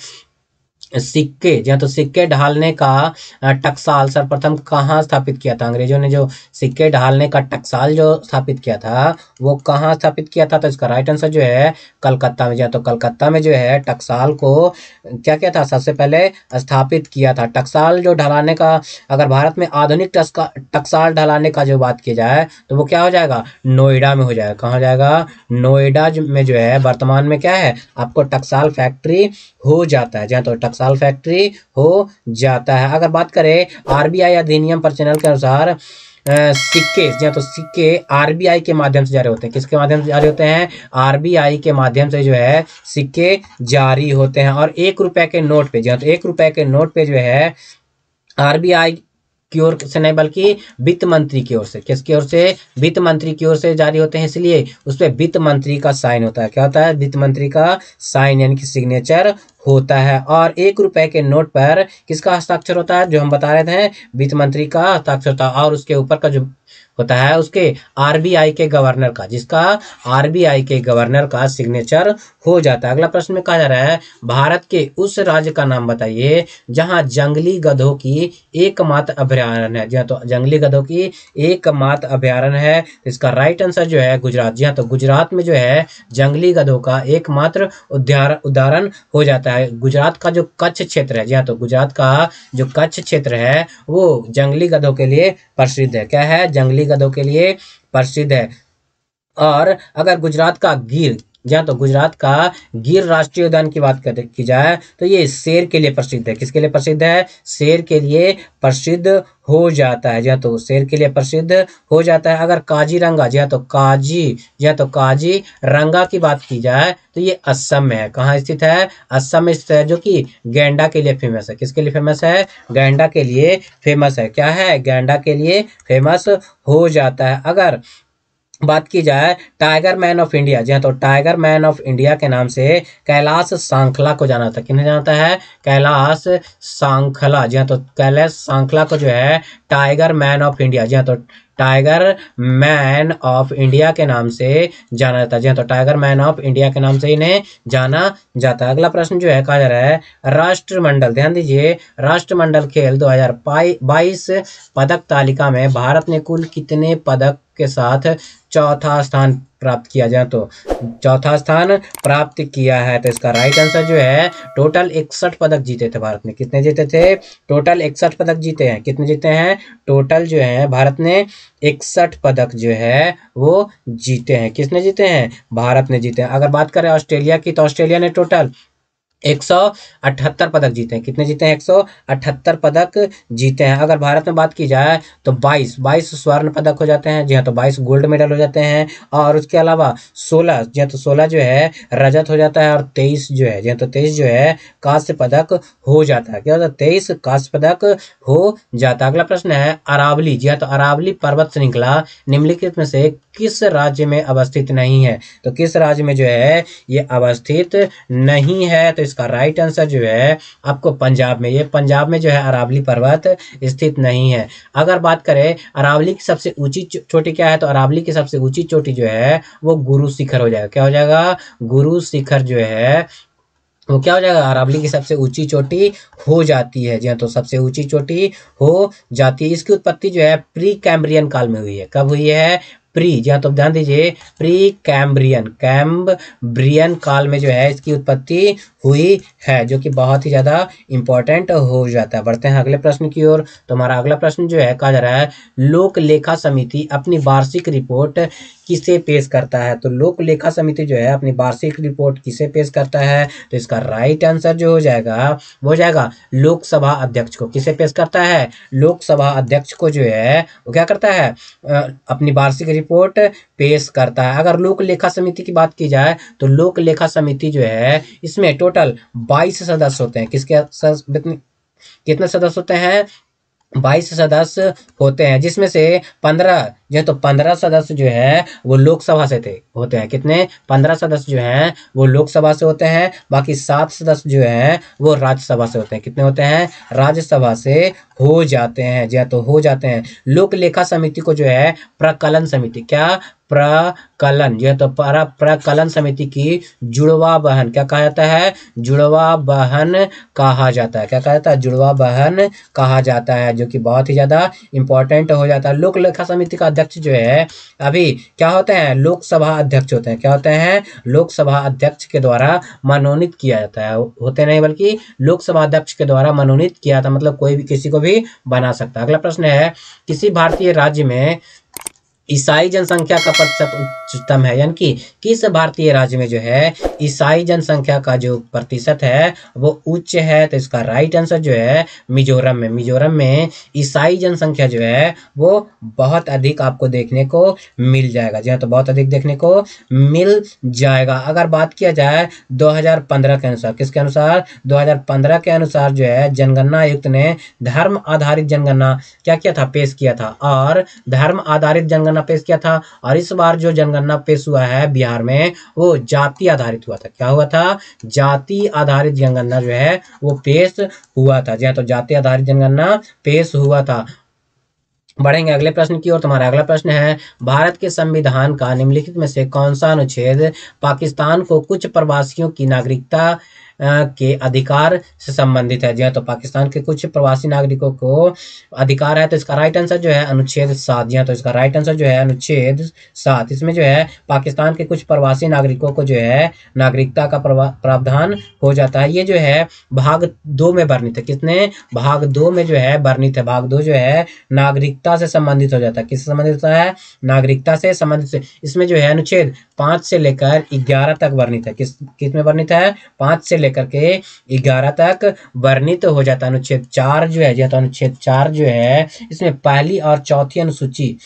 सिक्के, जी हाँ, तो सिक्के ढालने का टकसाल सर्वप्रथम कहाँ स्थापित किया था। अंग्रेजों ने जो सिक्के ढालने का टकसाल जो स्थापित किया था वो कहाँ स्थापित किया था, तो इसका राइट आंसर जो है कलकत्ता में। जी हाँ, तो कलकत्ता में जो है टकसाल को क्या किया था, सबसे पहले स्थापित किया था। टकसाल जो ढलाने का, अगर भारत में आधुनिक टकसाल ढलाने का जो बात की जाए तो वो क्या हो जाएगा, नोएडा में हो जाएगा। कहाँ हो जाएगा, नोएडा में जो है वर्तमान में क्या है, आपको टकसाल फैक्ट्री हो जाता है। जहाँ तो टकसाल फैक्ट्री हो जाता है। अगर बात करें RBI अधिनियम पर चैनल के अनुसार सिक्के, जहाँ तो सिक्के RBI के माध्यम से जारी होते हैं। किसके माध्यम से जारी होते हैं, RBI के माध्यम से जो है सिक्के जारी होते हैं। और 1 रुपए के नोट पे, जहाँ तो 1 रुपए के नोट पे जो है RBI की ओर से नहीं, बल्कि वित्त मंत्री की ओर से, किसकी ओर से, वित्त मंत्री की ओर से जारी होते हैं। इसलिए उस पर वित्त मंत्री का साइन होता है। क्या होता है, वित्त मंत्री का साइन, यानी कि सिग्नेचर होता है। और 1 रुपए के नोट पर किसका हस्ताक्षर होता है, जो हम बता रहे थे, वित्त मंत्री का हस्ताक्षर होता है। और उसके ऊपर का जो होता है उसके RBI के गवर्नर का, जिसका RBI के गवर्नर का सिग्नेचर हो जाता है। अगला प्रश्न में कहा जा रहा है, भारत के उस राज्य का नाम बताइए जहां जंगली गधों की एकमात्र अभयारण्य है। जी हाँ, तो जंगली गधों की एकमात्र अभयारण्य है। इसका राइट आंसर जो है गुजरात। जी हाँ, तो गुजरात में जो है जंगली गधों का एकमात्र उदाहरण हो जाता है। गुजरात का जो कच्छ क्षेत्र है, जी हाँ, तो गुजरात का जो कच्छ क्षेत्र है वो जंगली गधों के लिए प्रसिद्ध है। क्या है, जंगली गधों के लिए प्रसिद्ध है। और अगर गुजरात का गिर, जहाँ तो गुजरात का गिर राष्ट्रीय उद्यान की बात की जाए तो ये शेर के लिए प्रसिद्ध है। किसके लिए प्रसिद्ध है, शेर के लिए प्रसिद्ध हो जाता है। जहाँ तो शेर के लिए प्रसिद्ध हो जाता है। अगर काजीरंगा, जहाँ तो काजीरंगा की बात की जाए तो ये असम में है। कहाँ स्थित है, असम में स्थित है, जो कि गैंडा के लिए फेमस है। किसके लिए फेमस है, गैंडा के लिए फेमस है। क्या है, गैंडा के लिए फेमस हो जाता है। अगर बात की जाए टाइगर मैन ऑफ इंडिया, जी हाँ, तो टाइगर मैन ऑफ इंडिया के नाम से कैलाश सांखला को जाना था। किन्हें जानता है, कैलाश सांखला। जी हाँ, तो कैलाश सांखला को जो है टाइगर मैन ऑफ इंडिया, जी हाँ, तो टाइगर मैन ऑफ इंडिया के नाम से जाना जाता है। जी हाँ, तो टाइगर मैन ऑफ इंडिया के नाम से इन्हें जाना जाता है। अगला प्रश्न जो है कहा जा रहा है, राष्ट्रमंडल, ध्यान दीजिए, राष्ट्रमंडल खेल 2022 पदक तालिका में भारत ने कुल कितने पदक के साथ चौथा स्थान प्राप्त किया जाए तो चौथा स्थान प्राप्त किया है। तो इसका राइट आंसर जो है टोटल 61 पदक जीते थे भारत ने। कितने जीते थे? टोटल 61 पदक जीते हैं। कितने जीते हैं? टोटल जो है भारत ने 61 पदक जो है वो जीते हैं। किसने जीते हैं? भारत ने जीते हैं। अगर बात करें ऑस्ट्रेलिया की, तो ऑस्ट्रेलिया ने टोटल 178 पदक जीते हैं। कितने जीते हैं? 178 पदक जीते हैं। अगर भारत में बात की जाए तो 22 स्वर्ण पदक हो जाते हैं। जी हाँ, तो 22 गोल्ड मेडल हो जाते हैं। और उसके अलावा 16 जी हाँ, तो 16 जो है रजत हो जाता है। और 23 जो है जी हाँ, तो 23 जो है कांस्य पदक हो जाता है। क्या होता है? 23 कांस्य पदक हो जाता है। अगला प्रश्न है अरावली। जी हाँ, तो अरावली पर्वत श्रृंखला निम्नलिखित में से किस राज्य में अवस्थित नहीं है? तो किस राज्य में जो है ये अवस्थित नहीं है? तो इसका राइट आंसर जो है आपको पंजाब में, ये पंजाब में जो है अरावली पर्वत स्थित नहीं है। अगर बात करें अरावली की सबसे ऊंची चोटी क्या है, तो अरावली की सबसे ऊंची चोटी जो है वो गुरु शिखर हो जाएगा। क्या हो जाएगा? गुरु शिखर जो है वो क्या हो जाएगा? अरावली की सबसे ऊंची चोटी हो जाती है। जी हाँ, तो सबसे ऊंची चोटी हो जाती है। इसकी उत्पत्ति जो है प्री कैम्ब्रियन काल में हुई है। कब हुई है? प्री, जी हाँ, तो ध्यान दीजिए, प्री कैम्ब्रियन काल में जो है इसकी उत्पत्ति हुई है, जो कि बहुत ही ज्यादा इंपॉर्टेंट हो जाता है। बढ़ते हैं अगले प्रश्न की ओर। तो हमारा अगला प्रश्न जो है कहा जा रहा है लोक लेखा समिति अपनी वार्षिक रिपोर्ट किसे पेश करता है? तो लोक लेखा समिति जो है अपनी वार्षिक रिपोर्ट किसे पेश करता है? तो इसका राइट आंसर जो हो जाएगा वो हो जाएगा लोकसभा अध्यक्ष को। किसे पेश करता है? लोकसभा अध्यक्ष को जो है वो क्या करता है? अपनी वार्षिक रिपोर्ट पेश करता है। अगर लोक लेखा समिति की बात की जाए तो लोक लेखा समिति जो है इसमें टोटल 22 सदस्य होते हैं। कितने सदस्य होते हैं? 22 सदस्य होते हैं, जिसमें से 15 जो है तो 15 सदस्य जो है वो लोकसभा से होते हैं। कितने? 15 सदस्य जो हैं वो लोकसभा से होते हैं। बाकी 7 सदस्य जो हैं वो राज्यसभा से होते हैं। कितने होते हैं? राज्यसभा से हो जाते हैं। जी हाँ, तो हो जाते हैं। लोक लेखा समिति को जो है प्रकलन समिति, क्या? प्रकलन, यह तो प्रकलन समिति की जुड़वा बहन क्या कहा जाता है? जुड़वा बहन कहा जाता है। क्या कहा जाता है? जुड़वा बहन कहा जाता है, जो कि बहुत ही ज्यादा इंपॉर्टेंट हो जाता है। लोक लेखा समिति का अध्यक्ष जो है अभी क्या होते हैं? लोकसभा अध्यक्ष होते हैं। क्या होते हैं? लोकसभा अध्यक्ष के द्वारा मनोनीत किया जाता है। होते नहीं बल्कि लोकसभा अध्यक्ष के द्वारा मनोनीत किया था, मतलब कोई भी किसी को भी बना सकता है। अगला प्रश्न है किसी भारतीय राज्य में ईसाई जनसंख्या का प्रतिशत उच्चतम है, यानी कि किस भारतीय राज्य में जो है ईसाई जनसंख्या का जो प्रतिशत है वो उच्च है? तो इसका राइट आंसर जो है मिजोरम में। मिजोरम में ईसाई जनसंख्या जो है वो बहुत अधिक आपको देखने को मिल जाएगा। जी हाँ, तो बहुत अधिक देखने को मिल जाएगा। अगर बात किया जाए 2015 के अनुसार, किसके अनुसार? 2015 के अनुसार जो है जनगणना आयुक्त ने धर्म आधारित जनगणना क्या किया था? पेश किया था। और धर्म आधारित जनगणना पेश किया था। और इस बार जो जनगणना पेश हुआ है बिहार में वो जाति आधारित हुआ था। क्या हुआ था? जाति आधारित जनगणना जो है वो पेश हुआ था। जी हाँ, तो जाति आधारित जनगणना पेश हुआ था। बढ़ेंगे अगले प्रश्न की ओर। तुम्हारा अगला प्रश्न है भारत के संविधान का निम्नलिखित में से कौन सा अनुच्छेद पाकिस्तान को कुछ प्रवासियों की नागरिकता के अधिकार से संबंधित है? जी हाँ, तो पाकिस्तान के कुछ प्रवासी नागरिकों को अधिकार है। तो इसका राइट आंसर जो है अनुच्छेद 7। जी हाँ, तो इसका राइट आंसर जो है अनुच्छेद 7। इसमें जो है पाकिस्तान के कुछ प्रवासी नागरिकों को जो है नागरिकता का प्रावधान हो जाता है। ये जो है भाग 2 में वर्णित है। कितने? भाग 2 में जो है वर्णित है। भाग 2 जो है नागरिकता से संबंधित हो जाता है। किससे संबंधित होता है? नागरिकता से संबंधित। इसमें जो है अनुच्छेद 5 से लेकर 11 तक वर्णित है। किस में वर्णित है? 5 से लेकर के 11 तक वर्णित हो जाता है। अनुच्छेद 4 जो है, तो अनुच्छेद 4 जो है इसमें पहली और चौथी अनुसूची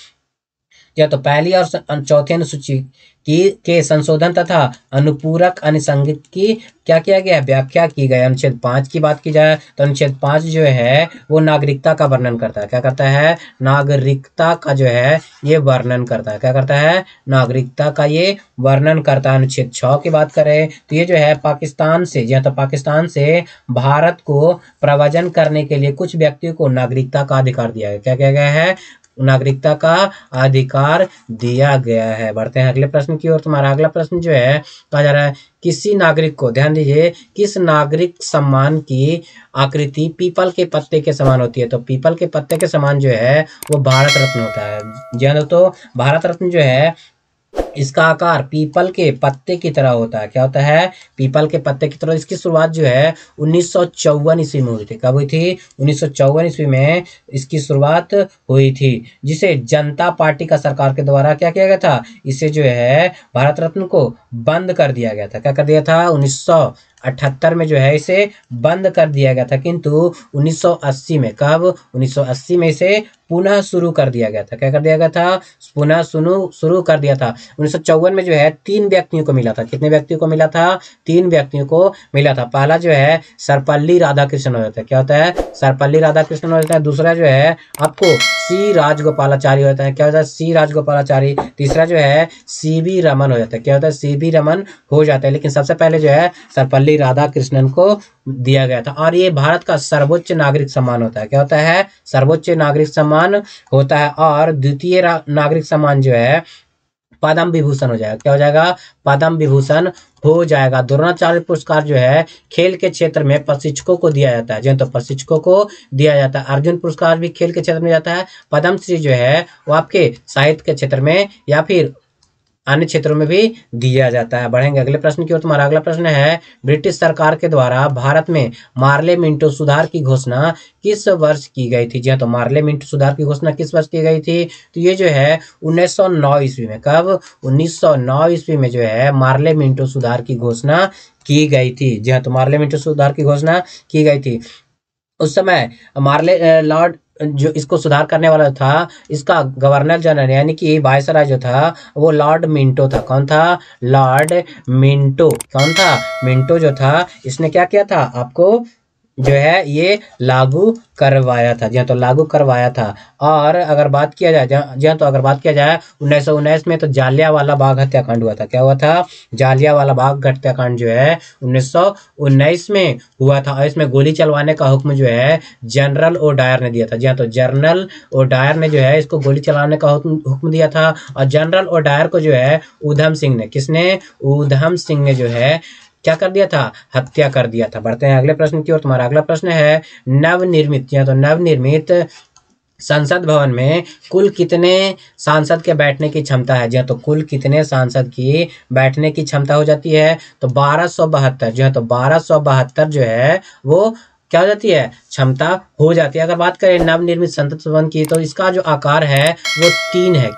या तो पहली और चौथी अनुसूची के संशोधन तथा अनुपूरक अनुसंगिक की क्या किया गया? व्याख्या की गई। अनुच्छेद 5 की बात की जाए तो अनुच्छेद 5 जो है वो नागरिकता का वर्णन करता है। क्या करता है? नागरिकता का जो है ये वर्णन करता है। क्या करता है? नागरिकता का ये वर्णन करता है। अनुच्छेद 6 की बात करें तो ये जो है पाकिस्तान से, या तो पाकिस्तान से भारत को प्रव्रजन करने के लिए कुछ व्यक्तियों को नागरिकता का अधिकार दिया गया। क्या किया गया है? नागरिकता का अधिकार दिया गया है। बढ़ते हैं अगले प्रश्न की ओर। तुम्हारा अगला प्रश्न जो है कहा जा रहा है किसी नागरिक को, ध्यान दीजिए, किस नागरिक सम्मान की आकृति पीपल के पत्ते के समान होती है? तो पीपल के पत्ते के समान जो है वो भारत रत्न होता है। जी हाँ दोस्तों, भारत रत्न जो है इसका आकार पीपल के पत्ते की तरह होता है। क्या होता है? पीपल के पत्ते की तरह। इसकी शुरुआत जो है 1954 ईस्वी में हुई थी। कब हुई थी? 1954 ईस्वी में इसकी शुरुआत हुई थी, जिसे जनता पार्टी का सरकार के द्वारा क्या किया गया था? इसे जो है भारत रत्न को बंद कर दिया गया था। क्या कर दिया था? 1978 में जो है इसे बंद कर दिया गया था, किंतु 1980 में, कब? 1980 में इसे पुनः शुरू कर दिया गया था। क्या कर दिया गया था? पुनः शुरू कर दिया था। 1954 में जो है 3 व्यक्तियों को मिला था। कितने व्यक्तियों को मिला था? 3 व्यक्तियों को मिला था। पहला जो है सर्वपल्ली राधाकृष्णन हो जाता है। क्या होता है? सर्वपल्ली राधाकृष्णन हो जाता है। दूसरा जो है आपको सी राजगोपालाचारी होता है। क्या होता है? सी राजगोपालाचारी। तीसरा जो है सीवी रमन हो जाता है। क्या होता है? सीवी रमन हो जाता है। लेकिन सबसे पहले जो है सर्वपल्ली राधाकृष्णन को दिया गया था। और ये भारत का सर्वोच्च नागरिक सम्मान होता है। क्या होता है? सर्वोच्च नागरिक सम्मान होता है। और द्वितीय नागरिक सम्मान जो है पद्म विभूषण हो जाएगा। क्या हो जाएगा? पद्म विभूषण हो जाएगा। द्रोणाचार्य पुरस्कार जो है खेल के क्षेत्र में प्रशिक्षकों को दिया जाता है। जो तो प्रशिक्षकों को दिया जाता है। अर्जुन पुरस्कार भी खेल के क्षेत्र में जाता है। पद्मश्री जो है वो आपके साहित्य के क्षेत्र में या फिर अन्य क्षेत्रों में भी दिया जाता है। बढ़ेंगे अगले प्रश्न की ओर। तुम्हारा अगला प्रश्न है, ब्रिटिश सरकार के द्वारा भारत में मार्ले मिंटो सुधार की घोषणा किस वर्ष की गई थी? जी हाँ, तो मार्ले मिंटो सुधार की घोषणा किस वर्ष की गई थी? तो ये जो है 1909 ईस्वी में। कब? 1909 ईस्वी में जो है मार्ले मिंटो सुधार की घोषणा की गई थी। जी हाँ, तो मार्ले मिंटो सुधार की घोषणा की गई थी। उस समय मार्ले लॉर्ड जो इसको सुधार करने वाला था, इसका गवर्नर जनरल यानी कि वायसराय जो था वो लॉर्ड मिंटो था। कौन था? Lord Minto. कौन था? मिंटो जो था, इसने क्या किया था? आपको जो है ये लागू करवाया था। जी हाँ, तो लागू करवाया था। और अगर बात किया जाए, जी हाँ, तो अगर बात किया जाए 1919 में तो जालियांवाला बाग हत्याकांड हुआ था। क्या हुआ था? जालियांवाला बाग हत्याकांड जो है 1919 में हुआ था। और इसमें गोली चलवाने का हुक्म जो है जनरल ओ डायर ने दिया था। जी हाँ, तो जनरल ओ डायर ने जो है इसको गोली चलाने का हुक्म दिया था। और जनरल ओ डायर को जो है ऊधम सिंह ने, किसने? ऊधम सिंह ने जो है क्या कर दिया था? हत्या कर दिया था। बढ़ते हैं अगले प्रश्न की ओर। तुम्हारा अगला प्रश्न है, नवनिर्मित, या तो नवनिर्मित संसद भवन में कुल कितने सांसद के बैठने की क्षमता है? जी हाँ, तो कुल कितने सांसद की बैठने की क्षमता हो जाती है? तो 1272। जी हाँ, तो 1272 जो है वो क्या हो जाती है? क्षमता हो जाती है। अगर बात करें नवनिर्मित संसद भवन की, तो इसका जो आकार है वो 3 है,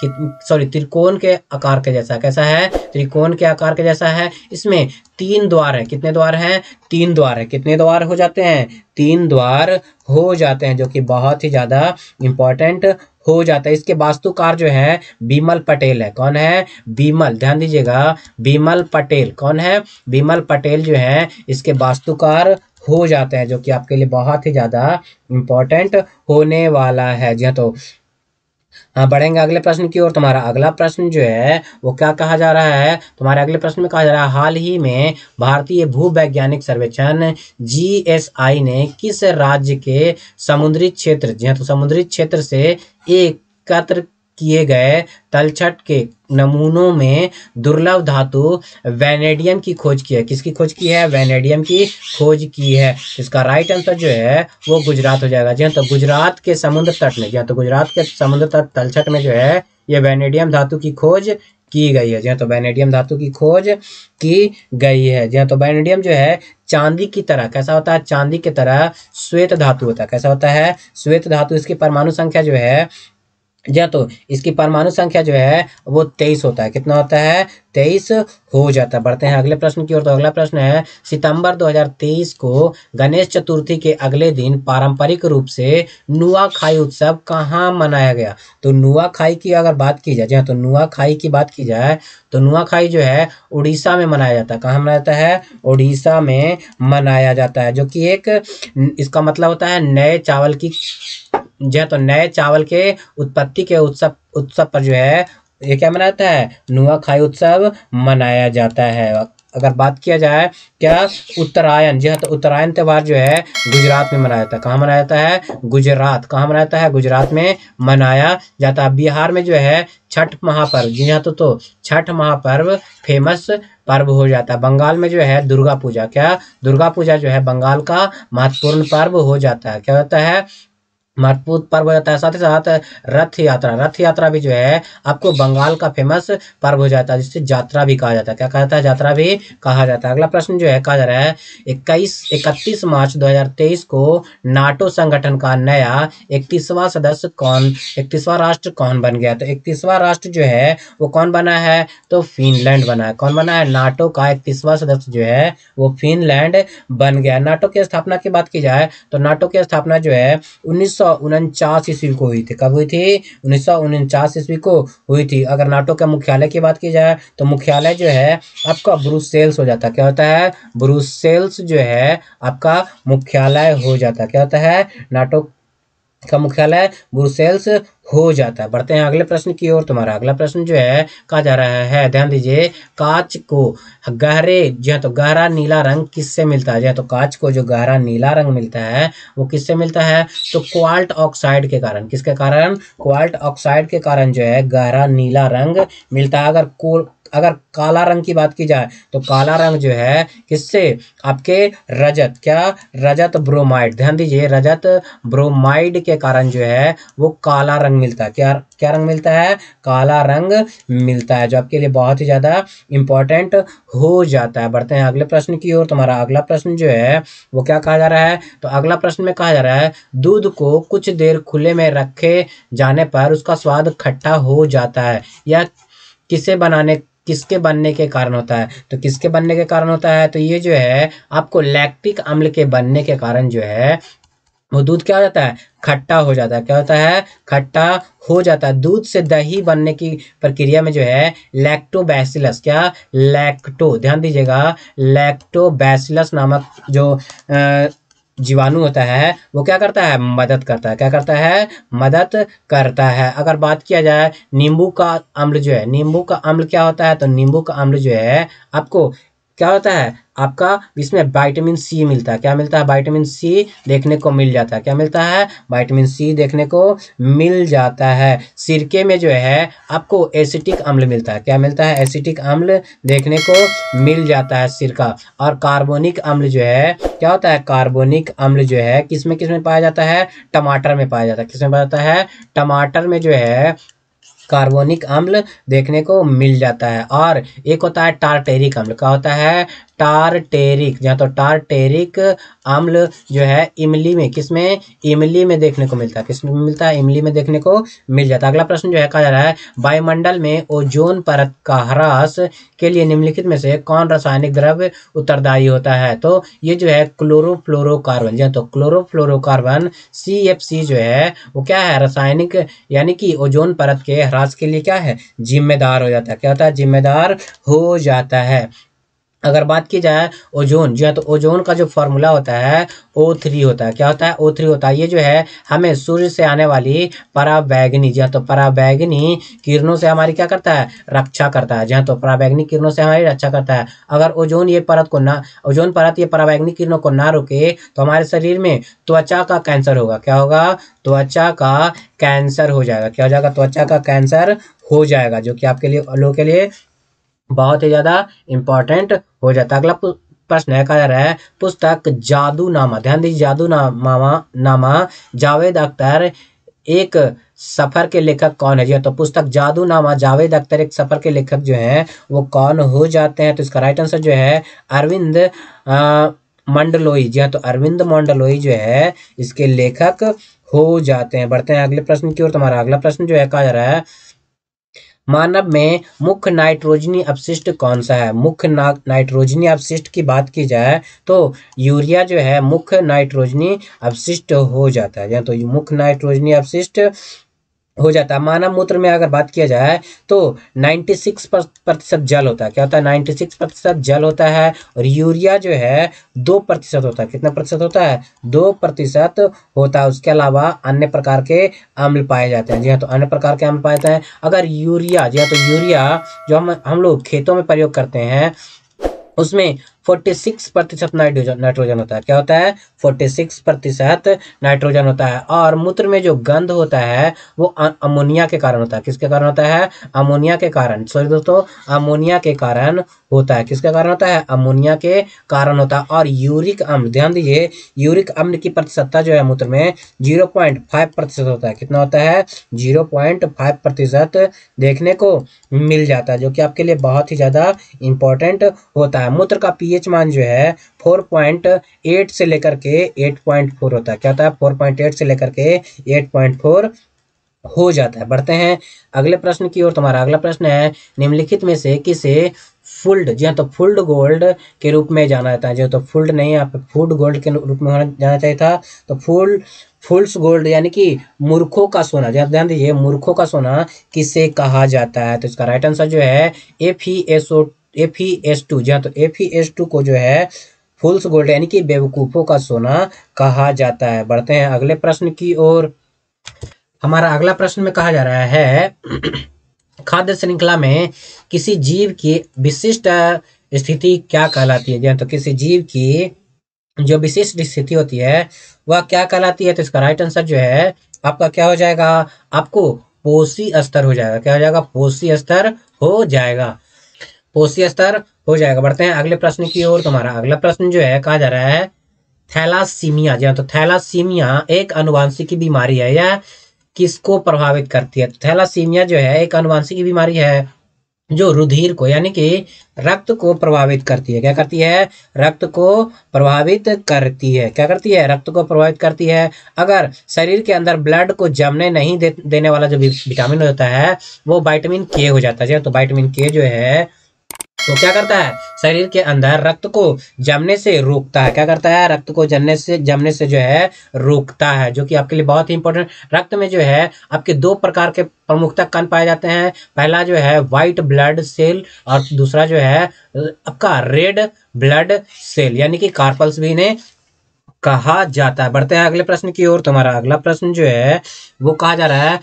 सॉरी त्रिकोण के आकार के जैसा। कैसा है? त्रिकोण के आकार के जैसा है। इसमें 3 द्वार है। कितने द्वार हैं? 3 द्वार है। कितने द्वार हो जाते हैं? 3 द्वार हो जाते हैं, जो कि बहुत ही ज्यादा इंपॉर्टेंट हो जाता है। इसके वास्तुकार जो है बिमल पटेल है। कौन है? बिमल, ध्यान दीजिएगा, बिमल पटेल। कौन है? बिमल पटेल जो है इसके वास्तुकार हो जाते हैं, जो कि आपके लिए बहुत ही ज्यादा इंपॉर्टेंट होने वाला है। जी हाँ, तो हाँ, बढ़ेंगे अगले प्रश्न की ओर। तुम्हारा अगला प्रश्न जो है वो क्या कहा जा रहा है? तुम्हारे अगले प्रश्न में कहा जा रहा है, हाल ही में भारतीय भूवैज्ञानिक सर्वेक्षण जीएसआई ने किस राज्य के समुद्री क्षेत्र, जी हाँ, तो समुद्री क्षेत्र से एकत्र किए गए तलछट के नमूनों में दुर्लभ धातु वैनेडियम की खोज की है? किसकी खोज की है? वैनेडियम की खोज की है। इसका राइट आंसर जो है वो गुजरात हो जाएगा। जी हाँ, तो गुजरात के समुद्र तट में, जी हाँ, तो गुजरात के समुद्र तट तलछट में जो है ये वैनेडियम धातु की खोज की गई है। जी हाँ, तो वैनेडियम धातु की खोज की गई है। जी हाँ, तो वैनेडियम जो है चांदी की तरह, कैसा होता है? चांदी की तरह श्वेत धातु होता है। कैसा होता है? श्वेत धातु। इसकी परमाणु संख्या जो है, जी हाँ, तो इसकी परमाणु संख्या जो है वो 23 होता है। कितना होता है? 23 हो जाता है। बढ़ते हैं अगले प्रश्न की ओर। तो अगला प्रश्न है, सितंबर 2023 को गणेश चतुर्थी के अगले दिन पारंपरिक रूप से नुआखाई उत्सव कहाँ मनाया गया? तो नुआखाई की अगर बात की जाए, जी हाँ, तो नुआखाई की बात की जाए तो नुआखाई जो है उड़ीसा में मनाया जाता है। कहाँ मनाया जाता है? उड़ीसा में मनाया जाता है, जो कि एक, इसका मतलब होता है नए चावल की, जी हाँ, तो नए चावल के उत्पत्ति के उत्सव पर जो है ये क्या मनाया जाता है? नुआखाई उत्सव मनाया जाता है। अगर बात किया जाए क्या, उत्तरायण, जी हाँ, तो उत्तरायण त्योहार जो है गुजरात में मनाया जाता है। कहाँ मनाया जाता है? गुजरात। कहाँ मनाया जाता है? गुजरात में मनाया जाता है। बिहार में जो है छठ महापर्व, जी हाँ, तो छठ महापर्व फेमस पर्व हो जाता है। बंगाल में जो है दुर्गा पूजा, क्या? दुर्गा पूजा जो है बंगाल का महत्वपूर्ण पर्व हो जाता है। क्या होता है? महत्वपूर्ण पर्व हो जाता है। साथ ही साथ रथ यात्रा भी जो है आपको बंगाल का फेमस पर्व हो जाता है, जिससे यात्रा भी कहा जाता है। क्या कहा जाता है? यात्रा भी कहा जाता है। अगला प्रश्न जो है कहा जा रहा है 31 मार्च 2023 को नाटो संगठन का नया 31वां सदस्य कौन 31वां राष्ट्र कौन बन गया? तो 31वां राष्ट्र जो है वो कौन बना है? तो फिनलैंड बना है। कौन बना है? नाटो का 31वां सदस्य जो है वो फिनलैंड बन गया। नाटो की स्थापना की बात की जाए तो नाटो की स्थापना जो है 1949 ईस्वी को हुई थी। कब हुई थी? 1949 ईस्वी को हुई थी। अगर नाटो का मुख्यालय की बात की जाए तो मुख्यालय जो है आपका ब्रुसेल्स हो जाता है। क्या होता है? ब्रुसेल्स जो है आपका मुख्यालय हो जाता है। क्या होता है? नाटो का मुख्यालय ब्रुसेल्स हो जाता है। बढ़ते हैं अगले प्रश्न की ओर। तुम्हारा अगला प्रश्न जो है कहा जा रहा है, ध्यान दीजिए, कांच को गहरे जो है तो गहरा नीला रंग किससे मिलता है? जो है तो कांच को जो गहरा नीला रंग मिलता है वो किससे मिलता है? तो क्वार्ट ऑक्साइड के कारण। किसके कारण? क्वार्ट ऑक्साइड के कारण जो है गहरा नीला रंग मिलता है। अगर काला रंग की बात की जाए तो काला रंग जो है किससे? आपके रजत ब्रोमाइड, ध्यान दीजिए, रजत ब्रोमाइड के कारण जो है वो काला रंग मिलता है। क्या क्या रंग मिलता है? काला रंग मिलता है, जो आपके लिए बहुत ही ज्यादा इंपॉर्टेंट हो जाता है। बढ़ते हैं अगले प्रश्न की ओर। तुम्हारा अगला प्रश्न जो है वो क्या कहा जा रहा है? तो अगला प्रश्न में कहा जा रहा है दूध को कुछ देर खुले में रखे जाने पर उसका स्वाद खट्टा हो जाता है। यह किसके बनने के कारण होता है? तो किसके बनने के कारण होता है? तो ये जो है आपको लैक्टिक अम्ल के बनने के कारण जो है वो दूध क्या हो जाता है? खट्टा हो जाता है। क्या होता है? खट्टा हो जाता है। दूध से दही बनने की प्रक्रिया में जो है लैक्टोबैसिलस, क्या? ध्यान दीजिएगा, लैक्टोबैसिलस नामक जो जीवाणु होता है वो क्या करता है? मदद करता है। क्या करता है? मदद करता है। अगर बात किया जाए नींबू का अम्ल जो है, नींबू का अम्ल क्या होता है? तो नींबू का अम्ल जो है आपको क्या होता है? आपका इसमें विटामिन सी मिलता है। क्या मिलता है? विटामिन सी देखने को मिल जाता है। क्या मिलता है? विटामिन सी देखने को मिल जाता है। सिरके में जो है आपको एसिटिक अम्ल मिलता है। क्या मिलता है? एसिटिक अम्ल देखने को मिल जाता है सिरका। और कार्बोनिक अम्ल जो है क्या होता है? कार्बोनिक अम्ल जो है किसमें पाया जाता है? टमाटर में पाया जाता है। किसमें पाया जाता है? टमाटर में जो है कार्बोनिक अम्ल देखने को मिल जाता है। और एक होता है टारटेरिक अम्ल। क्या होता है? टारटेरिक, जहाँ तो टारटेरिक अम्ल जो है इमली में, किसमें? इमली में देखने को मिलता है। किसमें मिलता है? इमली में देखने को मिल जाता है। अगला प्रश्न जो है कहा जा रहा है वायुमंडल में ओजोन परत का ह्रास के लिए निम्नलिखित में से कौन रासायनिक द्रव्य उत्तरदायी होता है? तो ये जो है क्लोरोफ्लोरोकार्बन, जहाँ तो क्लोरोफ्लोरोकार्बन CFC जो है वो क्या है? रासायनिक, यानी कि ओजोन परत के ह्रास के लिए क्या है? जिम्मेदार हो जाता है। क्या होता है? जिम्मेदार हो जाता है। अगर बात की जाए ओजोन, जी हाँ, तो ओजोन का जो फॉर्मूला होता है O3 होता है। क्या होता है? O3 होता है। ये जो है हमें सूर्य से आने वाली पराबैंगनी, जी हाँ, तो पराबैंगनी किरणों से हमारी क्या करता है? रक्षा करता है। जी हाँ, तो पराबैंगनी किरणों से हमारी रक्षा करता है। अगर ओजोन परत ये पराबैंगनी किरणों को ना रोके तो हमारे शरीर में त्वचा का कैंसर होगा। क्या होगा? त्वचा का कैंसर हो जाएगा। क्या हो जाएगा? त्वचा का कैंसर हो जाएगा, जो कि आपके लिए, लोगों के लिए बहुत ही ज्यादा इंपॉर्टेंट हो जाता है। अगला प्रश्न है, कहा जा रहा है पुस्तक जादूनामा, ध्यान दीजिए, जादूनामा जावेद अख्तर एक सफर के लेखक कौन है? जी हाँ, तो पुस्तक जादूनामा जावेद अख्तर एक सफर के लेखक जो हैं वो कौन हो जाते हैं? तो इसका राइट आंसर जो है अरविंद मंडलोई। जी हाँ, तो अरविंद मंडलोई जो है इसके लेखक हो जाते हैं। बढ़ते हैं अगले प्रश्न की ओर। तुम्हारा अगला प्रश्न जो है कहा जा रहा है मानव में मुख्य नाइट्रोजनी अपशिष्ट कौन सा है? मुख्य नाइट्रोजनी अपशिष्ट की बात की जाए तो यूरिया जो है मुख्य नाइट्रोजनी अपशिष्ट हो जाता है। तो मुख्य नाइट्रोजनी अपशिष्ट हो जाता है। मानव मूत्र में अगर बात किया जाए तो 96% जल होता है। क्या होता है? 96% जल होता है। और यूरिया जो है 2% होता है। कितना प्रतिशत होता है? 2% होता है। उसके अलावा अन्य प्रकार के अम्ल पाए जाते हैं। जी हाँ, तो अन्य प्रकार के अम्ल पाए जाते हैं। अगर यूरिया, जी हाँ, तो यूरिया जो हम लोग खेतों में प्रयोग करते हैं उसमें 46% नाइट्रोजन होता है। क्या होता है? 46% नाइट्रोजन होता है। और मूत्र में जो गंध होता है वो अमोनिया के कारण होता है। किसके कारण होता है? अमोनिया के कारण। सॉरी दोस्तों, अमोनिया के कारण होता है। किसके कारण होता है? अमोनिया के कारण होता है। और यूरिक अम्ल, ध्यान दीजिए, यूरिक अम्ल की प्रतिशतता जो है मूत्र में 0.5% होता है। कितना होता है? 0.5% देखने को मिल जाता है, जो कि आपके लिए बहुत ही ज्यादा इंपॉर्टेंट होता है। मूत्र का पीएच मान जो है 4.8 से लेकर के 8.4 होता है। क्या होता है? 4.8 से लेकर के 8.4 हो जाता है। बढ़ते हैं अगले प्रश्न की ओर। तुम्हारा अगला प्रश्न है, निम्नलिखित में से किसे फुल्ड, जी हाँ, तो फुल्ड गोल्ड के रूप में जाना जाता है। जो तो फुल्ड नहीं, यहाँ पे फूड गोल्ड के रूप में जाना चाहिए था। तो फुल्स गोल्ड यानी कि मूर्खों का सोना, ध्यान दीजिए, मूर्खों का सोना किसे कहा जाता है? तो इसका राइट आंसर जो है FeS2। जी हाँ, तो FeS2 को जो है फुल्स गोल्ड यानी कि बेवकूफों का सोना कहा जाता है। बढ़ते हैं अगले प्रश्न की ओर। हमारा अगला प्रश्न में कहा जा रहा है, खाद्य श्रृंखला में किसी जीव की विशिष्ट स्थिति क्या कहलाती है? तो किसी जीव की जो विशिष्ट स्थिति होती है वह क्या कहलाती है? तो इसका राइट आंसर जो है आपका क्या हो जाएगा? आपको पोषी स्तर हो जाएगा। क्या हो जाएगा? पोषी स्तर हो जाएगा। पोषी स्तर हो जाएगा। बढ़ते हैं अगले प्रश्न की ओर। तुम्हारा अगला प्रश्न जो है, कहा जा रहा है थैलासीमिया। जी हाँ, तो थैलासीमिया एक अनुवांशिक बीमारी है। यह किसको प्रभावित करती है? तो थैलासीमिया जो है एक अनुवांशिक बीमारी है जो रुधिर को यानी कि रक्त को प्रभावित करती है। क्या करती है? रक्त को प्रभावित करती है। क्या करती है? रक्त को प्रभावित करती है। अगर शरीर के अंदर ब्लड को जमने नहीं देने वाला जो विटामिन होता है वो विटामिन के हो जाता है। तो विटामिन के जो है तो क्या करता है? शरीर के अंदर रक्त को जमने से रोकता है। क्या करता है? रक्त को जमने से जो है रोकता है, जो कि आपके लिए बहुत ही इंपॉर्टेंट। रक्त में जो है आपके दो प्रकार के प्रमुखता कण पाए जाते हैं। पहला जो है व्हाइट ब्लड सेल और दूसरा जो है आपका रेड ब्लड सेल यानी कि कार्पल्स भी इन्हें कहा जाता है। बढ़ते हैं अगले प्रश्न की ओर। तुम्हारा अगला प्रश्न जो है वो कहा जा रहा है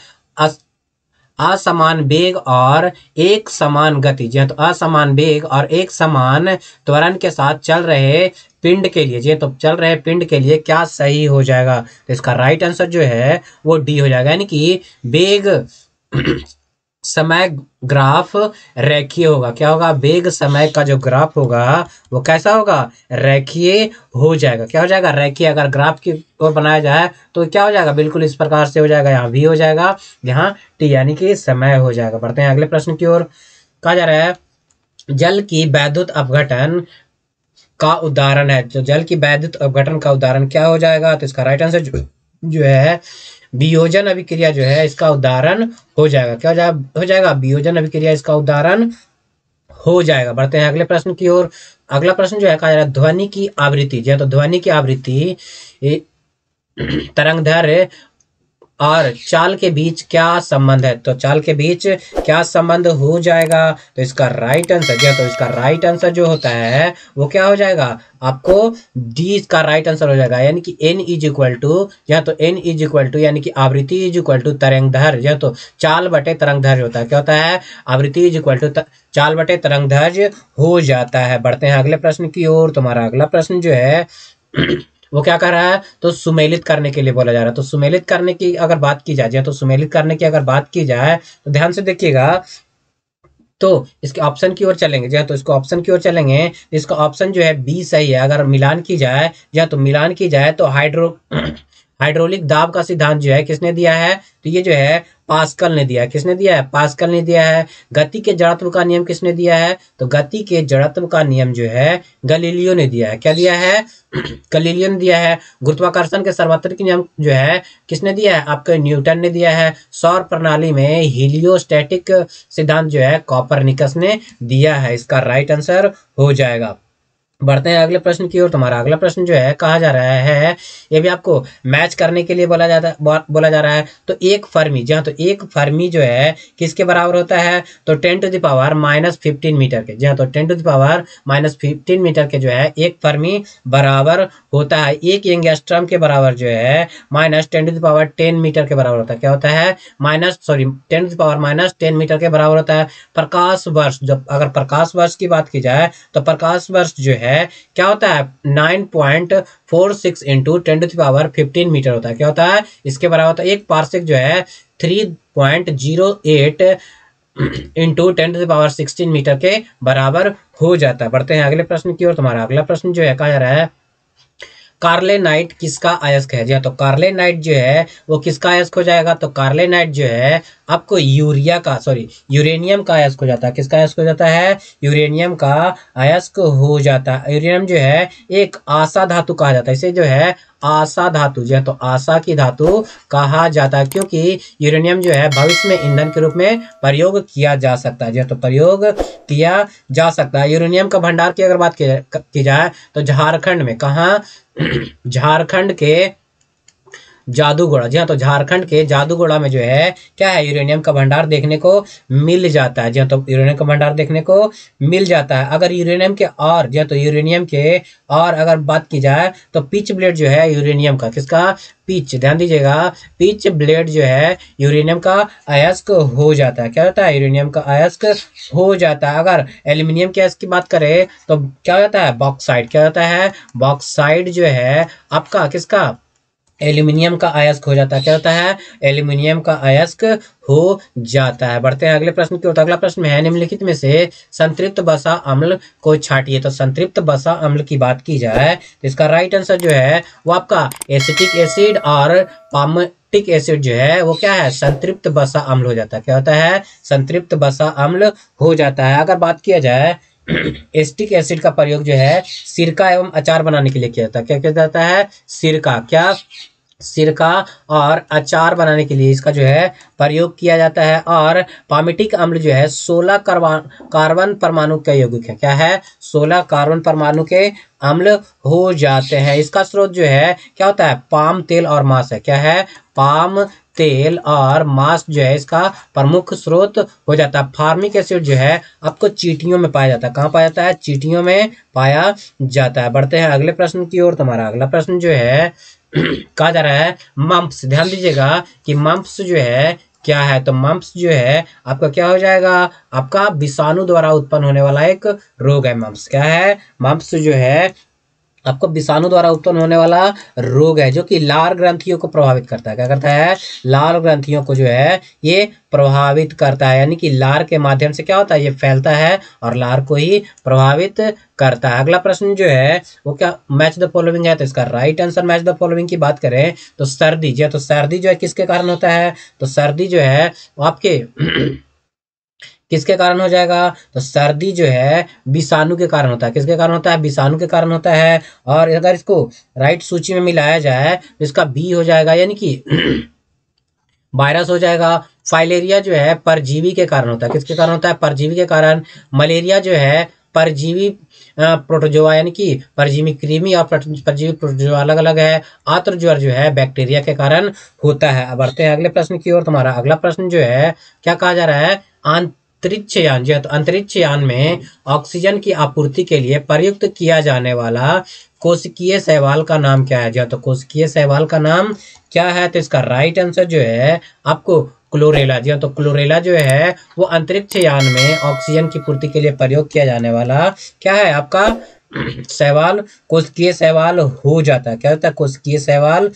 असमान वेग और एक समान गति। जी हाँ, तो असमान वेग और एक समान त्वरण के साथ चल रहे पिंड के लिए, जी तो चल रहे पिंड के लिए क्या सही हो जाएगा? तो इसका राइट आंसर जो है वो डी हो जाएगा, यानी कि वेग समय ग्राफ रेखीय होगा। क्या होगा? वेग समय का जो ग्राफ होगा वो कैसा होगा? रेखीय हो जाएगा। क्या हो जाएगा? रेखीय। अगर ग्राफ की ओर बनाया जाए तो क्या हो जाएगा? बिल्कुल इस प्रकार से हो जाएगा। यहाँ V हो जाएगा, यहाँ T यानी कि समय हो जाएगा। बढ़ते हैं अगले प्रश्न की ओर। कहा जा रहा है जल की वैद्युत अपघटन का उदाहरण है। तो जल की वैद्युत अपघटन का उदाहरण क्या हो जाएगा? तो इसका राइट आंसर जो है वियोजन अभिक्रिया जो है इसका उदाहरण हो जाएगा। क्या हो जाएगा? वियोजन अभिक्रिया इसका उदाहरण हो जाएगा। बढ़ते हैं अगले प्रश्न की ओर। अगला प्रश्न जो है, कहा जा रहा है ध्वनि की आवृत्ति। जी तो ध्वनि की आवृत्ति तरंगदैर्घ्य और चाल के बीच क्या संबंध है? तो चाल के बीच क्या संबंध हो जाएगा? तो इसका राइट आंसर तो इसका राइट आंसर जो होता है वो क्या हो जाएगा? आपको डी इसका राइट आंसर हो जाएगा, यानी कि n इज इक्वल टू तो n इज इक्वल टू यानी कि आवृत्ति इज इक्वल टू तरंगदैर्घ्य। तो चाल बटे तरंगदैर्घ्य होता है। क्या होता है? आवृत्ति इज इक्वल टू चाल बटे तरंगदैर्घ्य हो जाता है। बढ़ते हैं अगले प्रश्न की ओर। तुम्हारा अगला प्रश्न जो है वो क्या कर रहा है? तो सुमेलित करने के लिए बोला जा रहा है। तो सुमेलित करने की अगर बात की जाए, तो सुमेलित करने की अगर बात की जाए तो ध्यान से देखिएगा, तो इसके ऑप्शन की ओर चलेंगे। जी तो इसको ऑप्शन की ओर चलेंगे, इसका ऑप्शन जो है बी सही है। अगर मिलान की जाए, तो मिलान की जाए तो हाइड्रोलिक दाब का सिद्धांत जो है किसने दिया है? तो ये जो है पास्कल ने दिया है। किसने दिया है? पास्कल ने दिया है। गति के जड़त्व का नियम किसने दिया है? तो गति के जड़त्व का नियम जो है गलीलियो ने दिया है। क्या दिया है? गलीलियो ने दिया है। गुरुत्वाकर्षण के सर्वत्र नियम जो है किसने दिया है? आपके न्यूटन ने दिया है। सौर प्रणाली में हीलियोस्टैटिक सिद्धांत जो है कॉपरनिकस ने दिया है। इसका राइट आंसर हो जाएगा। बढ़ते हैं अगले प्रश्न की ओर। तुम्हारा अगला प्रश्न जो है, कहा जा रहा है, ये भी आपको मैच करने के लिए बोला जा रहा है। तो एक फर्मी, जहाँ तो एक फर्मी जो है किसके बराबर होता है? तो 10⁻⁻15 मीटर के। जहाँ तो 10⁻⁻15 मीटर के जो है एक फर्मी बराबर होता है। एक एंगस्ट्रॉम के बराबर जो है -10⁻10 मीटर के बराबर होता है। क्या होता है? 10⁻10 मीटर के बराबर होता है। प्रकाश वर्ष, जब अगर प्रकाश वर्ष की बात की जाए तो प्रकाश वर्ष जो है है क्या होता है 9.46 इंटू 10⁻15 मीटर होता है। क्या होता है इसके बराबर होता है। एक पार्सेक जो है 3.08 इंटू 10⁻16 मीटर के बराबर हो जाता है। बढ़ते हैं अगले प्रश्न की ओर। तुम्हारा अगला प्रश्न जो है कहा जा रहा है कार्लेनाइट किसका अयस्क है। जी हाँ, तो कार्लेनाइट जो है वो किसका अयस्क हो जाएगा। तो कार्लेनाइट जो है आपको यूरेनियम का अयस्क हो जाता है। किसका अयस्क हो जाता है। यूरेनियम का अयस्क हो जाता है। यूरेनियम जो है एक आशा धातु कहा जाता है। इसे जो है आशा धातु जो है तो आशा की धातु कहा जाता है, क्योंकि यूरेनियम जो है भविष्य में ईंधन के रूप में प्रयोग किया जा सकता है। जो है तो प्रयोग किया जा सकता है। यूरेनियम का भंडार की अगर बात की जाए तो झारखंड में कहाँ झारखंड के जादूगोड़ा। जी हाँ, तो झारखंड के जादूगोड़ा में जो है क्या है यूरेनियम का भंडार देखने को मिल जाता है। जी हाँ, तो यूरेनियम का भंडार देखने को मिल जाता है। अगर यूरेनियम के और जी हाँ, तो यूरेनियम के और अगर बात की जाए तो पिच ब्लेड जो है यूरेनियम का किसका पिच, ध्यान दीजिएगा, पिच ब्लेड जो है यूरेनियम का अयस्क हो जाता है। क्या होता है यूरेनियम का अयस्क हो जाता है। अगर एल्यूमिनियम के अयस्क की बात करें तो क्या होता है बॉक्साइड। क्या होता है बॉक्साइड जो है आपका किसका एल्यूमिनियम का अयस्क हो जाता है। क्या होता है एल्यूमिनियम का अयस्क हो जाता है। बढ़ते हैं अगले प्रश्न की ओर। अगला प्रश्न है निम्नलिखित में से संतृप्त वसा अम्ल को छांटिए। तो संतृप्त वसा अम्ल की बात की जाए तो इसका राइट आंसर जो है वो आपका एसिटिक एसिड और पामटिक एसिड जो है वो क्या है संतृप्त वसा अम्ल हो जाता है। क्या होता है संतृप्त वसा अम्ल हो जाता है। अगर बात किया जाए एसिटिक एसिड का प्रयोग जो है सिरका एवं अचार बनाने के लिए किया जाता है। क्या किया जाता है सिरका और अचार बनाने के लिए इसका जो है प्रयोग किया जाता है। और पामिटिक अम्ल जो है 16 कार्बन परमाणु का यौगिक है। क्या है 16 कार्बन परमाणु के अम्ल हो जाते हैं। इसका स्रोत जो है क्या होता है पाम तेल और मांस है। क्या है पाम तेल और मांस जो है इसका प्रमुख स्रोत हो जाता है। फार्मिक एसिड जो है आपको चींटियों में पाया जाता है। कहाँ पाया जाता है चींटियों में पाया जाता है। बढ़ते हैं अगले प्रश्न की ओर। तुम्हारा अगला प्रश्न जो है कहा जा रहा है मम्प्स। ध्यान दीजिएगा कि मम्प्स जो है क्या है। तो मम्प्स जो है आपका क्या हो जाएगा आपका विषाणु द्वारा उत्पन्न होने वाला एक रोग है। मम्प्स क्या है मम्प्स जो है आपको विषाणु द्वारा उत्पन्न होने वाला रोग है जो कि लार ग्रंथियों को प्रभावित करता है। क्या करता है लार ग्रंथियों को जो है ये प्रभावित करता है, यानी कि लार के माध्यम से क्या होता है ये फैलता है और लार को ही प्रभावित करता है। अगला प्रश्न जो है वो क्या मैच द फॉलोइंग है। तो इसका right answer match the following की बात करें तो सर्दी जो है तो सर्दी जो है किसके कारण होता है। तो सर्दी जो है वो आपके किसके कारण हो जाएगा। तो सर्दी जो है विषाणु के कारण होता है। किसके कारण होता है विषाणु के कारण होता है। और अगर इसको राइट सूची में मिलाया जाए तो इसका बी हो जाएगा, यानी कि वायरस हो जाएगा। फाइलेरिया जो है परजीवी के कारण होता है। किसके कारण होता है परजीवी के कारण। मलेरिया जो है परजीवी प्रोटोजोआ यानी कि परजीवी कृमि और परजीवी प्रोटोजोआ अलग अलग है। आंत्र ज्वर जो है बैक्टीरिया के कारण होता है। अब बढ़ते हैं अगले प्रश्न की ओर। तुम्हारा अगला प्रश्न जो है क्या कहा जा रहा है अंतरिक्ष यान जो है तो अंतरिक्ष यान में ऑक्सीजन की आपूर्ति के लिए प्रयुक्त किया जाने वाला कोशिकीय शैवाल का नाम क्या है। जो तो कोशिकीय शैवाल का नाम क्या है। तो इसका राइट आंसर जो है आपको क्लोरेला। जी हाँ, तो क्लोरेला जो है वो अंतरिक्ष यान में ऑक्सीजन की पूर्ति के लिए प्रयोग किया जाने वाला क्या है आपका शैवाल कोशिकीय शैवाल हो जाता है। क्या होता है कोशिकीय शैवाल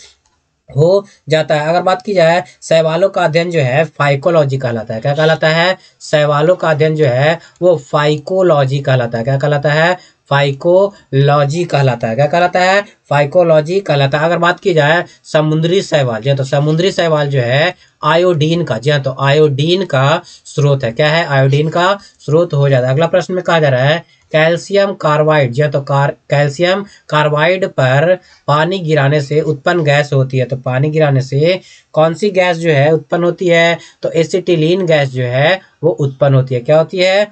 हो जाता है। अगर बात की जाए शैवालों का अध्ययन जो है फाइकोलॉजी कहलाता है। क्या कहलाता है शैवालों का अध्ययन जो है वो फाइकोलॉजी कहलाता है। क्या कहलाता है फाइकोलॉजी कहलाता है। क्या कहलाता है फाइकोलॉजी कहलाता है। अगर बात की जाए समुद्री शैवाल जी तो समुद्री शैवाल जो है आयोडीन का जी हाँ तो आयोडीन का स्रोत है। क्या है आयोडीन का स्रोत हो जाता है। अगला प्रश्न में कहा जा रहा है कैल्शियम कार्बाइड जी तो कैल्शियम कार्बाइड पर पानी गिराने से उत्पन्न गैस होती है। तो पानी गिराने से कौन सी गैस जो है उत्पन्न होती है। तो एसिटिलीन गैस जो है वो उत्पन्न होती है। क्या होती है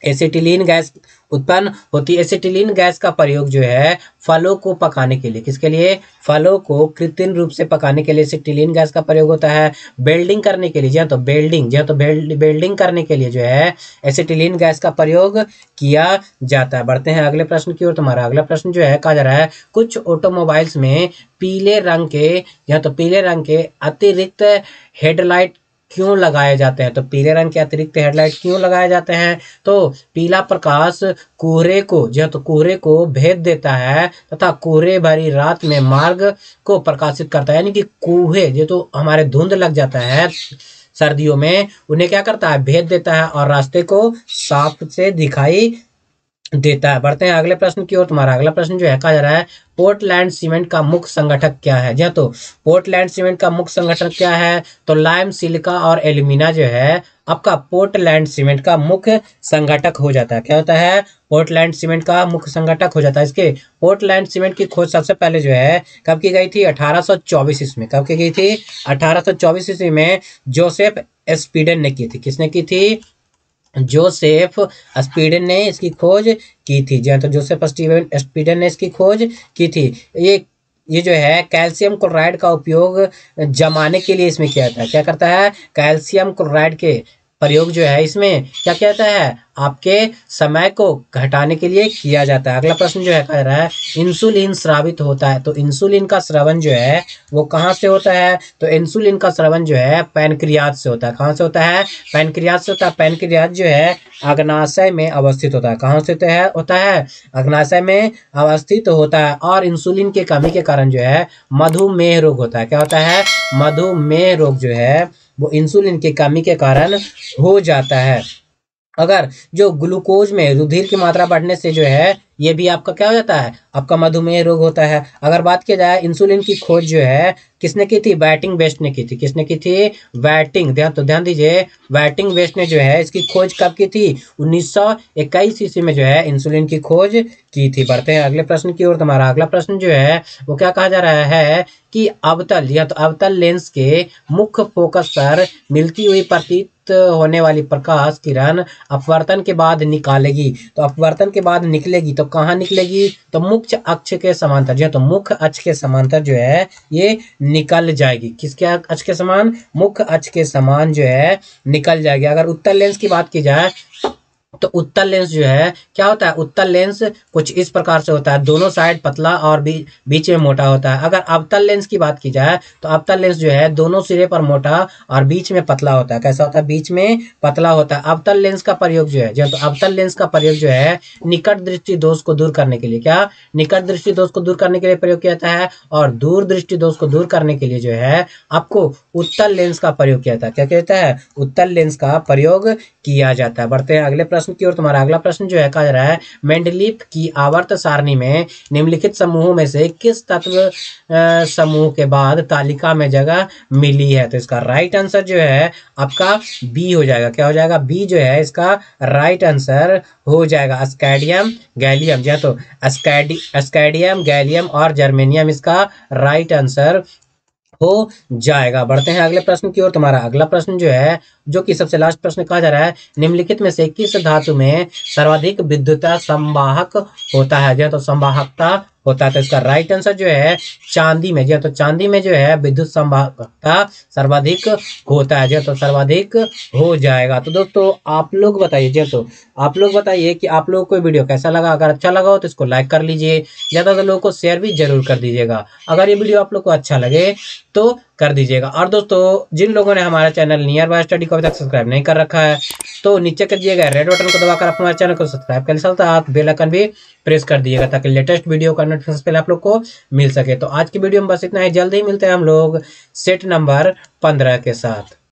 एसिटिलीन गैस उत्पन्न होती है। एसिटिलीन गैस का प्रयोग जो है फलों को पकाने के लिए किसके लिए फलों को कृत्रिम रूप से पकाने के लिए एसिटिलीन गैस का प्रयोग होता है। बेल्डिंग करने के लिए जी तो बेल्डिंग करने के लिए जो है एसिटिलीन गैस का प्रयोग किया जाता है। बढ़ते हैं अगले प्रश्न की ओर। तुम्हारा अगला प्रश्न जो है कहा जा रहा है कुछ ऑटोमोबाइल्स में पीले रंग के अतिरिक्त हेडलाइट क्यों लगाए जाते हैं? तो पीले रंग के अतिरिक्त हेडलाइट क्यों लगाए जाते हैं? तो पीला प्रकाश कोहरे को जो तो कोहरे को भेद देता है तथा कोहरे भरी रात में मार्ग को प्रकाशित करता है। यानी कि कोहे जो तो हमारे धुंध लग जाता है सर्दियों में, उन्हें क्या करता है? भेद देता है और रास्ते को साफ से दिखाई देता है। बढ़ते हैं अगले प्रश्न की ओर। तुम्हारा अगला प्रश्न जो है कहा जा रहा है पोर्टलैंड सीमेंट का मुख्य संगठक क्या है? जी हाँ, तो पोर्टलैंड सीमेंट का मुख्य संगठक क्या है? तो लाइम, सिलिका और एल्यूमिना जो है आपका पोर्टलैंड सीमेंट का मुख्य संगठक हो जाता है। क्या होता है? पोर्टलैंड सीमेंट का मुख्य संगठक हो जाता है। इसके पोर्टलैंड सीमेंट की खोज सबसे पहले जो है कब की गई थी? 1824 ईस्वी में। कब की गई थी? 1824 ईस्वी में जोसेफ स्पीडन ने की थी। किसने की थी? जोसेफ स्पीडन ने इसकी खोज की थी। जी हाँ, तो जोसेफ स्टीवन स्पीडन ने इसकी खोज की थी। ये जो है कैल्शियम क्लोराइड का उपयोग जमाने के लिए इसमें किया जाता है। क्या करता है? कैल्शियम क्लोराइड के प्रयोग जो है इसमें क्या कहता है? आपके समय को घटाने के लिए किया जाता है। अगला प्रश्न जो है कह रहा है इंसुलिन स्रावित होता है। तो इंसुलिन का स्रवन जो है वो कहाँ से होता है? तो इंसुलिन का स्रवन जो है पैनक्रियाज से होता है। कहाँ से होता है? पैनक्रियाज से होता है। पैनक्रियाज जो है अग्नाशय में अवस्थित होता है। कहाँ से होता है? अग्नाशय में अवस्थित होता है। और इंसुलिन की कमी के कारण जो है मधुमेह रोग होता है। क्या होता है? मधुमेह रोग जो है वो इंसुलिन की कमी के कारण हो जाता है। अगर जो ग्लूकोज में रुधिर की मात्रा बढ़ने से जो है ये भी आपका क्या हो जाता है? आपका मधुमेह रोग होता है। अगर बात की जाए इंसुलिन की खोज जो है किसने की थी? बैटिंग वेस्ट ने की थी। किसने की थी? बैटिंग। ध्यान दीजिए, बैटिंग वेस्ट ने जो है इसकी खोज कब की थी? 1921 ईस्वी में जो है इंसुलिन की खोज की थी। बढ़ते हैं अगले प्रश्न की ओर। तुम्हारा अगला प्रश्न जो है वो क्या कहा जा रहा है कि अवतल या तो अवतल लेंस के मुख्य फोकस पर मिलती हुई प्रतीत होने वाली प्रकाश किरण अपवर्तन के बाद निकालेगी। तो अपवर्तन के बाद निकलेगी तो कहाँ निकलेगी? तो मुख्य अक्ष के समांतर। जी तो मुख्य अक्ष के समांतर जो है ये निकल जाएगी। किसके अक्ष के समान? मुख्य अक्ष के समान जो है निकल जाएगी। अगर उत्तल लेंस की बात की जाए तो उत्तल लेंस जो है क्या होता है? उत्तल लेंस कुछ इस प्रकार से होता है, दोनों साइड पतला और बीच में मोटा होता है। अगर अवतल लेंस की बात की जाए तो अवतल लेंस जो है दोनों सिरे पर मोटा और बीच में पतला होता है। कैसा होता है? बीच में पतला होता है। अवतल लेंस का प्रयोग जो है तो अवतल लेंस का प्रयोग जो है निकट दृष्टि दोष को दूर करने के लिए, क्या निकट दृष्टि दोष को दूर करने के लिए प्रयोग किया जाता है, और दूर दृष्टि दोष को दूर करने के लिए जो है आपको उत्तल लेंस का प्रयोग किया जाता है। क्या कहता है? उत्तल लेंस का प्रयोग किया जाता है। बढ़ते हैं अगले प्रश्न की ओर। तुम्हारा अगला प्रश्न जो है कहा जा रहा है मेंडलीफ की आवर्त सारणी में निम्नलिखित समूहों में से किस तत्व समूह के बाद तालिका में जगह मिली है? तो इसका राइट आंसर जो है आपका बी हो जाएगा। क्या हो जाएगा? बी जो है इसका राइट आंसर हो जाएगा। अस्कैडियम, गैलियम। जी तो अस्कैडियम, गैलियम और जर्मेनियम इसका राइट आंसर हो जाएगा। बढ़ते हैं अगले प्रश्न की ओर। तुम्हारा अगला प्रश्न जो है जो कि सबसे लास्ट प्रश्न कहा जा रहा है निम्नलिखित में से किस धातु में सर्वाधिक विद्युत संवाहक होता है? जो तो संवाहकता होता है। तो इसका राइट आंसर जो है चांदी में। जो तो चांदी में जो है विद्युत संवाहकता सर्वाधिक होता है। जो तो सर्वाधिक हो जाएगा। तो दोस्तों आप लोग बताइए, जो तो आप लोग बताइए कि आप लोगों को वीडियो कैसा लगा। अगर अच्छा लगा हो तो इसको लाइक कर लीजिए, ज्यादा लोगों को शेयर भी जरूर कर दीजिएगा। अगर ये वीडियो आप लोग को अच्छा लगे तो कर दीजिएगा। और दोस्तों जिन लोगों ने हमारा चैनल नियर बाय स्टडी को अभी तक सब्सक्राइब नहीं कर रखा है तो नीचे कर दिएगा रेड बटन को दबाकर आप हमारे चैनल को सब्सक्राइब कर साथ साथ बेल आइकन भी प्रेस कर दिएगा ताकि लेटेस्ट वीडियो का नोटिफिकेशन पहले आप लोग को मिल सके। तो आज की वीडियो में बस इतना ही। जल्दी ही मिलते हैं हम लोग सेट नंबर 15 के साथ।